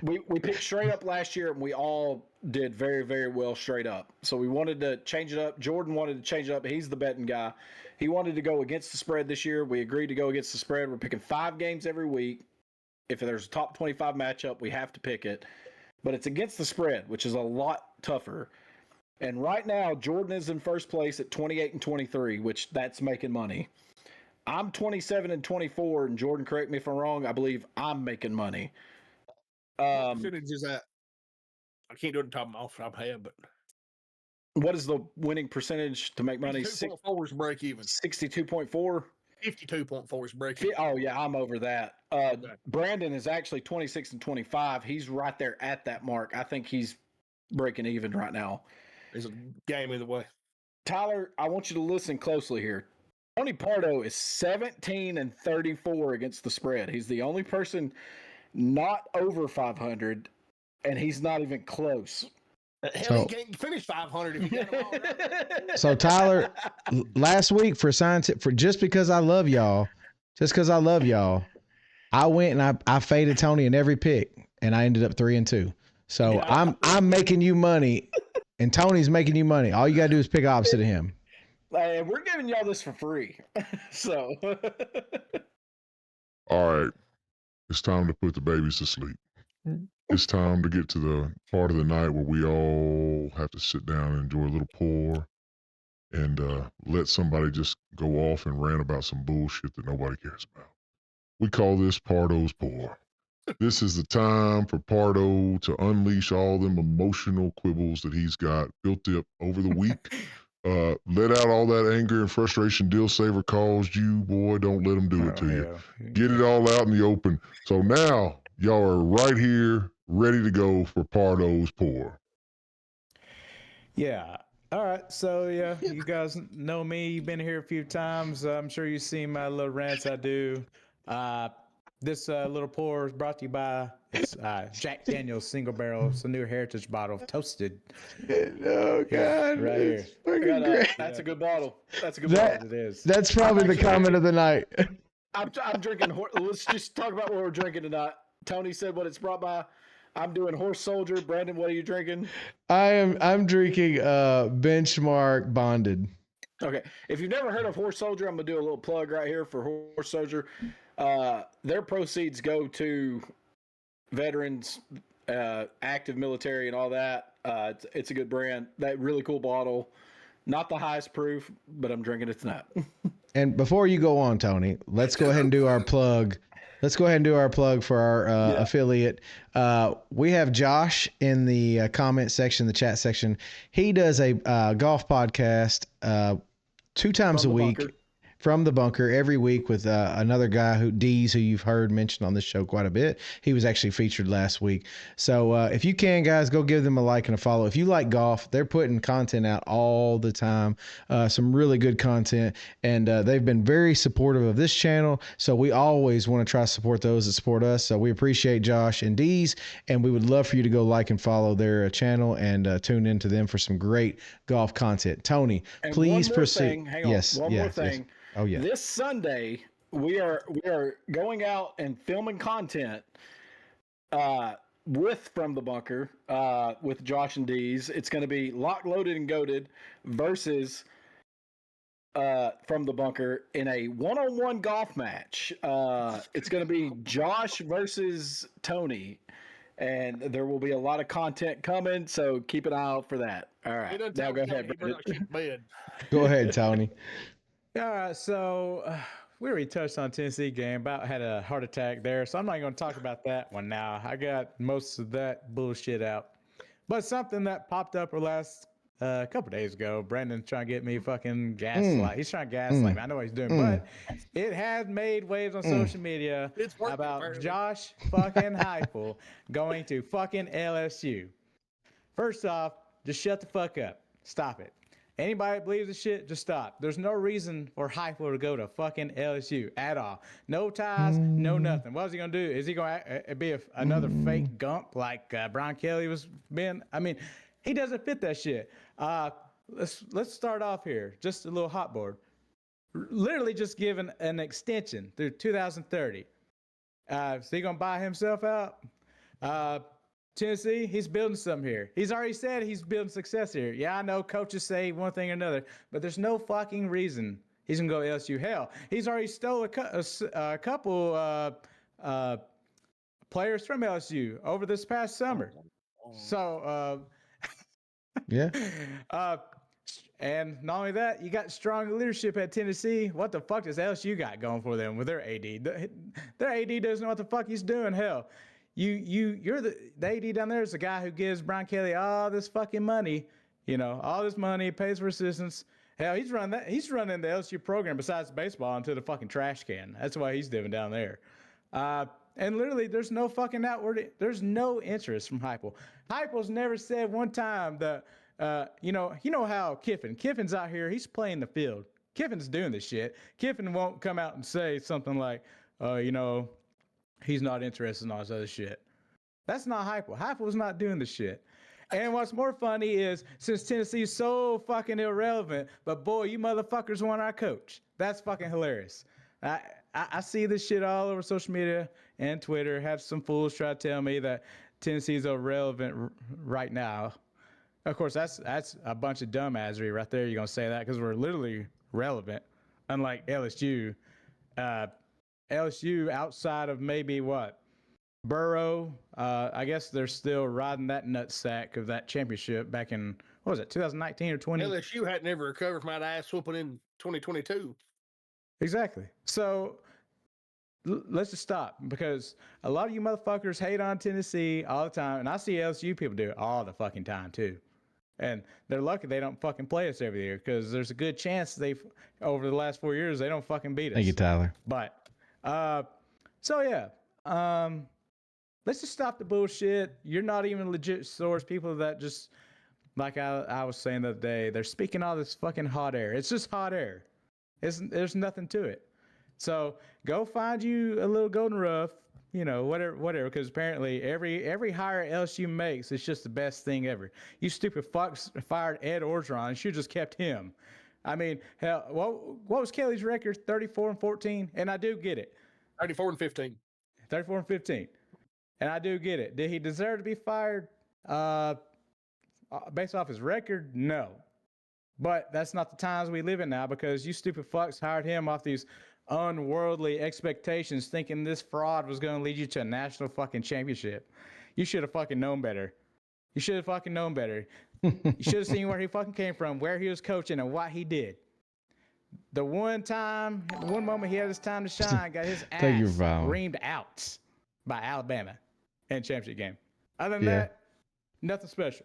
we picked straight up last year, and we all did very, very well straight up. So we wanted to change it up. Jordan wanted to change it up. He's the betting guy. He wanted to go against the spread this year. We agreed to go against the spread. We're picking 5 games every week. If there's a top 25 matchup, we have to pick it. But it's against the spread, which is a lot tougher. And right now, Jordan is in first place at 28-23, which that's making money. I'm 27-24, and Jordan, correct me if I'm wrong, I believe I'm making money. What percentage is that? I can't do it on top of my head, but what is the winning percentage to make money? 62.4 is break even. 62.4? 52.4 is break even. Oh, yeah, I'm over that. Brandon is actually 26-25. He's right there at that mark. I think he's breaking even right now. It's a game either way. Tyler, I want you to listen closely here. Tony Pardo is 17-34 against the spread. He's the only person not over 500, and he's not even close. Hell, he can't finish 500 if you got him all right. So Tyler, last week for just because I love y'all, I went and I faded Tony in every pick, and I ended up 3-2. So yeah. I'm making you money, and Tony's making you money. All you gotta do is pick opposite of him. And we're giving y'all this for free. So all right, it's time to put the babies to sleep. It's time to get to the part of the night where we all have to sit down and enjoy a little pour and let somebody just go off and rant about some bullshit that nobody cares about. We call this Pardo's Pour. This is the time for Pardo to unleash all them emotional quibbles that he's got built up over the week. Let out all that anger and frustration Deal Saver caused you, boy. Don't let him do it to you. Get it all out in the open. So now y'all are right here, ready to go for Pardo's Pour. Yeah. All right. So, yeah, you guys know me. You've been here a few times. I'm sure you've seen my little rants I do. This little pour is brought to you by Jack Daniel's Single Barrel. It's a new heritage bottle of toasted. Oh, God. Right here. That's a good bottle. That's a good bottle. It is. That's probably the comment of the night. I'm drinking. Let's just talk about what we're drinking tonight. Tony said what it's brought by. I'm doing Horse Soldier. Brandon, what are you drinking? I'm drinking Benchmark Bonded. Okay. If you've never heard of Horse Soldier, I'm gonna do a little plug right here for Horse Soldier. Their proceeds go to veterans, active military, and all that. It's a good brand. That really cool bottle. Not the highest proof, but I'm drinking it tonight. And before you go on, Tony, let's go ahead and do our plug. For our affiliate. We have Josh in the comment section, the chat section. He does a golf podcast 2 times a week. Bunker. From the bunker every week with another guy who you've heard mentioned on this show quite a bit. He was actually featured last week. So if you can, guys, go give them a like and a follow. If you like golf, they're putting content out all the time, some really good content, and they've been very supportive of this channel. So we always want to try to support those that support us. So we appreciate Josh and Dees, and we would love for you to go like and follow their channel and tune into them for some great golf content. Tony, and please proceed. Hang on. One more thing. Yes. Oh yeah. This Sunday we are going out and filming content with From the Bunker with Josh and Dees. It's going to be Locked, Loaded, and Goated versus From the Bunker in a one-on-one golf match. It's going to be Josh versus Tony, and there will be a lot of content coming. So keep an eye out for that. All right, now go ahead. Go ahead, Tony. All right, so we already touched on Tennessee game. About had a heart attack there, so I'm not going to talk about that one now. I got most of that bullshit out. But something that popped up last couple days ago, Brandon's trying to get me fucking gaslight. He's trying to gaslight me. I know what he's doing, but it has made waves on social media about Josh fucking Heupel going to fucking LSU. First off, just shut the fuck up. Stop it. Anybody that believes the shit, just stop. There's no reason for Heupel to go to fucking LSU at all. No ties, no nothing. What is he going to do? Is he going to be another fake gump like Brian Kelly was being? I mean, he doesn't fit that shit. Let's start off here. Just a little hot board. Literally just given an extension through 2030. Is he going to buy himself out? Tennessee, he's building something here. He's already said he's building success here. Yeah, I know coaches say one thing or another, but there's no fucking reason he's going to go LSU. Hell, he's already stole a couple players from LSU over this past summer. So, Yeah. And not only that, you got strong leadership at Tennessee. What the fuck does LSU got going for them with their AD? Their AD doesn't know what the fuck he's doing. Hell, you're the AD down there is the guy who gives Brian Kelly all this fucking money. You know, all this money, pays for assistants. Hell, he's running the LSU program besides baseball into the fucking trash can. That's why he's living down there. And literally, there's no fucking there's no interest from Heupel. Heupel's never said one time that, you know how Kiffin's out here, he's playing the field. Kiffin's doing this shit. Kiffin won't come out and say something like, you know, he's not interested in all this other shit. That's not Heupel. Heupel's not doing this shit. And what's more funny is, since Tennessee's so fucking irrelevant, but boy, you motherfuckers want our coach. That's fucking hilarious. I see this shit all over social media and Twitter. Have some fools try to tell me that Tennessee's irrelevant right now. Of course, that's a bunch of dumbassery right there. You're gonna say that because we're literally relevant, unlike LSU. LSU, outside of maybe what Burrow, I guess they're still riding that nutsack of that championship back in, what was it, 2019 or 20? LSU hadn't ever recovered from that ass whooping in 2022. Exactly. So let's just stop, because a lot of you motherfuckers hate on Tennessee all the time, and I see LSU people do it all the fucking time too. And they're lucky they don't fucking play us every year, because there's a good chance over the last 4 years, they don't fucking beat us. Thank you, Tyler. But, so yeah, let's just stop the bullshit. You're not even a legit source. People that just, like I was saying the other day, they're speaking all this fucking hot air. It's just hot air. There's nothing to it. So go find you a little golden rough, you know, whatever. Because apparently every hire LSU makes is just the best thing ever. You stupid fucks fired Ed Orgeron and should just kept him. I mean, hell, what was Kelly's record? 34-14, and I do get it. 34-15. 34-15, and I do get it. Did he deserve to be fired? Based off his record, no. But that's not the times we live in now, because you stupid fucks hired him off these unworldly expectations, thinking this fraud was going to lead you to a national fucking championship. You should have fucking known better. You should have fucking known better. You should have seen where he fucking came from, where he was coaching, and what he did. The one moment he had his time to shine, got his ass reamed out by Alabama in championship game. Other than that, nothing special.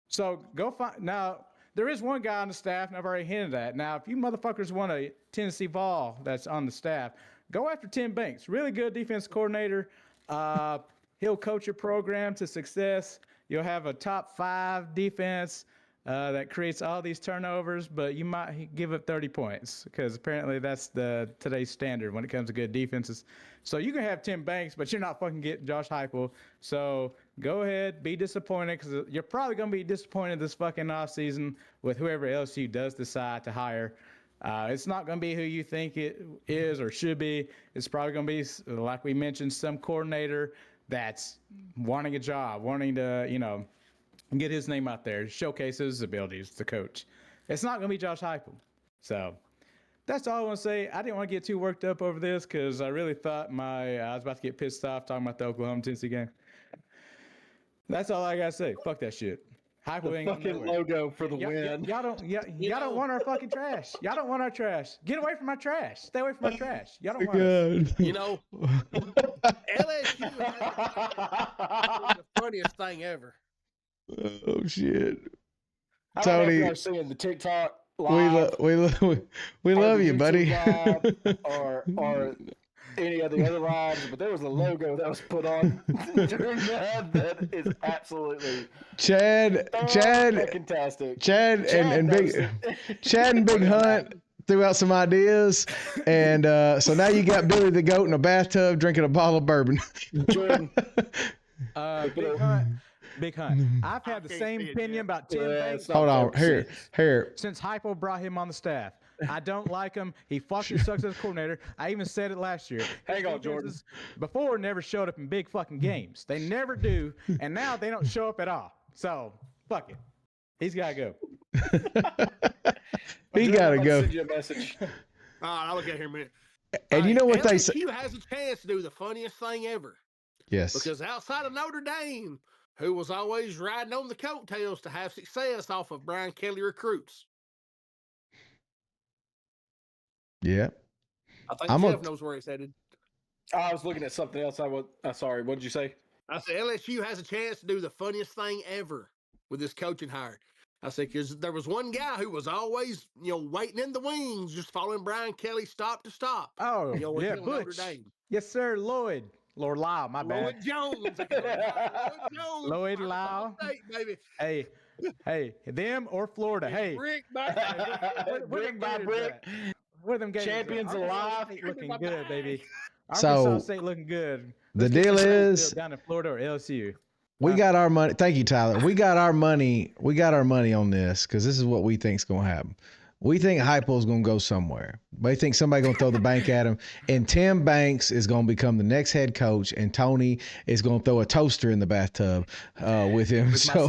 So go find now. There is one guy on the staff, and I've already hinted at. Now, if you motherfuckers want a Tennessee Vol that's on the staff, go after Tim Banks. Really good defense coordinator. He'll coach your program to success. You'll have a top 5 defense that creates all these turnovers, but you might give up 30 points, because apparently that's today's standard when it comes to good defenses. So you can have Tim Banks, but you're not fucking getting Josh Heupel. So go ahead, be disappointed, because you're probably going to be disappointed this fucking offseason with whoever LSU does decide to hire. It's not going to be who you think it is or should be. It's probably going to be, like we mentioned, some coordinator that's wanting a job, wanting to, you know, get his name out there, showcase his abilities to coach. It's not going to be Josh Heupel. So that's all I want to say. I didn't want to get too worked up over this, because I really thought I was about to get pissed off talking about the Oklahoma-Tennessee game. That's all I got to say. Fuck that shit. The fucking logo for the win. Y'all don't want our fucking trash. Y'all don't want our trash. Get away from my trash. Stay away from my trash. Y'all don't want it. You know, LSU is the funniest thing ever. Oh shit, I don't Tony! know if y'all seeing the TikTok live, we love you, YouTube buddy. live, or any of the other lives, but there was a logo that was put on during that is absolutely Chad, fantastic. Chad and Big Hunt threw out some ideas, and so now you got Billy the Goat in a bathtub drinking a bottle of bourbon. Jordan, Big Hunt. I've had the same opinion about Tim Banks. Hold on, here. Since Heupel brought him on the staff, I don't like him. He fucking sucks as a coordinator. I even said it last year. Hang on, Jordan. Before, never showed up in big fucking games. They never do, and now they don't show up at all. So fuck it. He's got to go. He got to go. Send you a message. I'll look at here a minute. And you know what they say? LSU has a chance to do the funniest thing ever. Yes. Because outside of Notre Dame, who was always riding on the coattails to have success off of Brian Kelly recruits. Yeah. I think Jeff knows where he's headed. I was looking at something else. Sorry, what did you say? I said LSU has a chance to do the funniest thing ever with this coaching hire. I said, because there was one guy who was always, waiting in the wings, just following Brian Kelly stop to stop. Oh, yeah, Butch. Yes, sir, Lloyd. Lord Lau, my bad. Lloyd Jones. Lloyd Lau. Baby. Hey, them or Florida. Hey. Brick by brick by brick. Where them Gators Champions at? alive. State looking good, baby. So, Arkansas State looking good. The deal is down in Florida or LSU. We got our money. Thank you, Tyler. We got our money. We got our money on this because this is what we think's going to happen. We think Heupel's going to go somewhere. We think somebody going to throw the bank at him. And Tim Banks is going to become the next head coach. And Tony is going to throw a toaster in the bathtub with him. With so,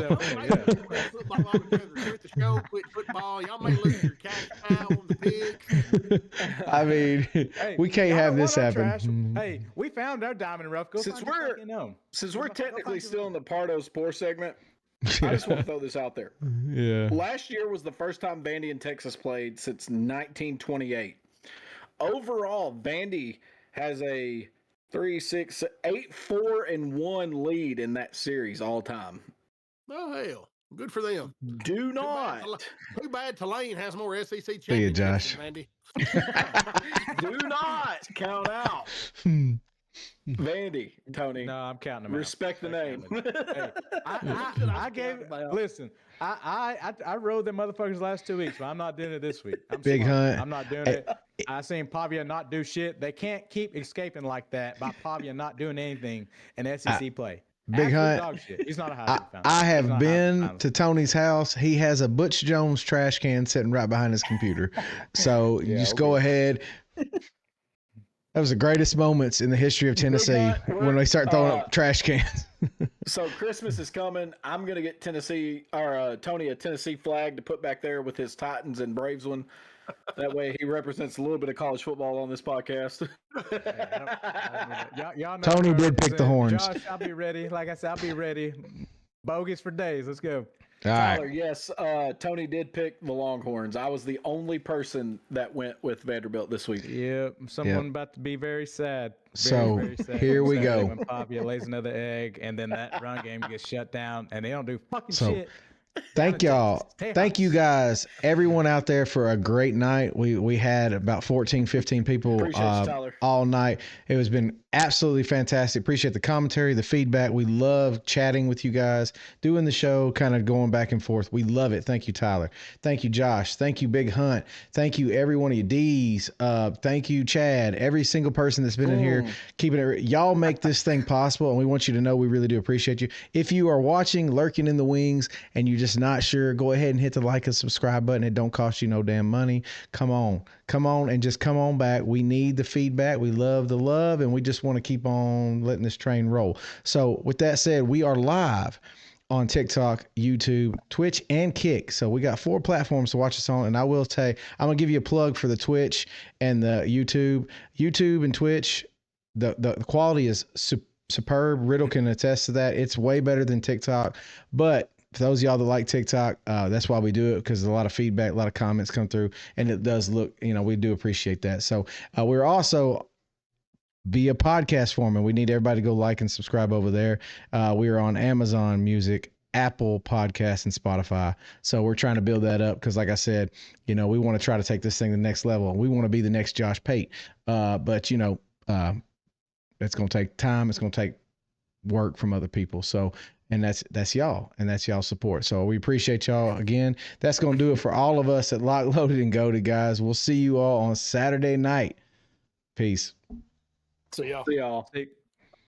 quit football. Y'all may lose your cash cow on the pig. I mean, we can't have this happen. Hey, we found our diamond rough. Since we're technically still in the Pardo Sports segment, I just want to throw this out there. Yeah. Last year was the first time Vandy and Texas played since 1928. Overall, Vandy has a 8-4-1 lead in that series all time. Oh, hell. Good for them. Do not. Too bad Tulane has more SEC championships See you, Josh. than Vandy. Do not count out Vandy, Tony. No, I'm counting them. Respect the name. Hey, I rode them motherfuckers last 2 weeks, but I'm not doing it this week. Big Hunt. I'm not doing it. I seen Pavia not do shit. They can't keep escaping like that by Pavia not doing anything in SEC play. Big Hunt. Dog shit. He's not a Heisman fan. I have been to Tony's house. He has a Butch Jones trash can sitting right behind his computer. So you just go ahead. That was the greatest moments in the history of Tennessee when they start throwing up trash cans. So Christmas is coming. I'm gonna get Tony a Tennessee flag to put back there with his Titans and Braves one. That way he represents a little bit of college football on this podcast. Y'all know Tony did pick the horns. Josh, I'll be ready. Like I said, I'll be ready. Bogus for days. Let's go. All Tyler, right. yes, Tony did pick the Longhorns. I was the only person that went with Vanderbilt this week. Yep, someone about to be very sad. Very sad. Here we go. When Pavia lays another egg, and then that run game gets shut down, and they don't do fucking shit. Thank y'all. Thank you guys, everyone out there, for a great night. We had about 14, 15 people all night. It has been absolutely fantastic. Appreciate the commentary, the feedback. We love chatting with you guys, doing the show, kind of going back and forth. We love it. Thank you, Tyler. Thank you, Josh. Thank you, Big Hunt. Thank you, every one of you D's. Thank you, Chad. Every single person that's been in here, keeping it. Y'all make this thing possible, and we want you to know we really do appreciate you. If you are watching, lurking in the wings, and you just not sure, go ahead and hit the like and subscribe button. It don't cost you no damn money. Come on and just come on back. We need the feedback. We love the love, and we just want to keep on letting this train roll. So with that said, we are live on TikTok, YouTube, Twitch, and Kick. So we got 4 platforms to watch us on. And I will tell you, I'm gonna give you a plug for the Twitch and the YouTube and Twitch. The quality is superb. Riddle can attest to that. It's way better than TikTok, but for those of y'all that like TikTok, that's why we do it, because a lot of feedback, a lot of comments come through, and it does look, we do appreciate that. So we're also via podcast form, and we need everybody to go like and subscribe over there. We are on Amazon Music, Apple Podcasts, and Spotify. So we're trying to build that up because, like I said, we want to try to take this thing to the next level. We want to be the next Josh Pate. But it's going to take time. It's going to take work from other people. So, and that's y'all, and that's y'all support. So we appreciate y'all again. That's going to do it for all of us at Lock, Loaded, and Goated, guys. We'll see you all on Saturday night. Peace. See y'all. See y'all.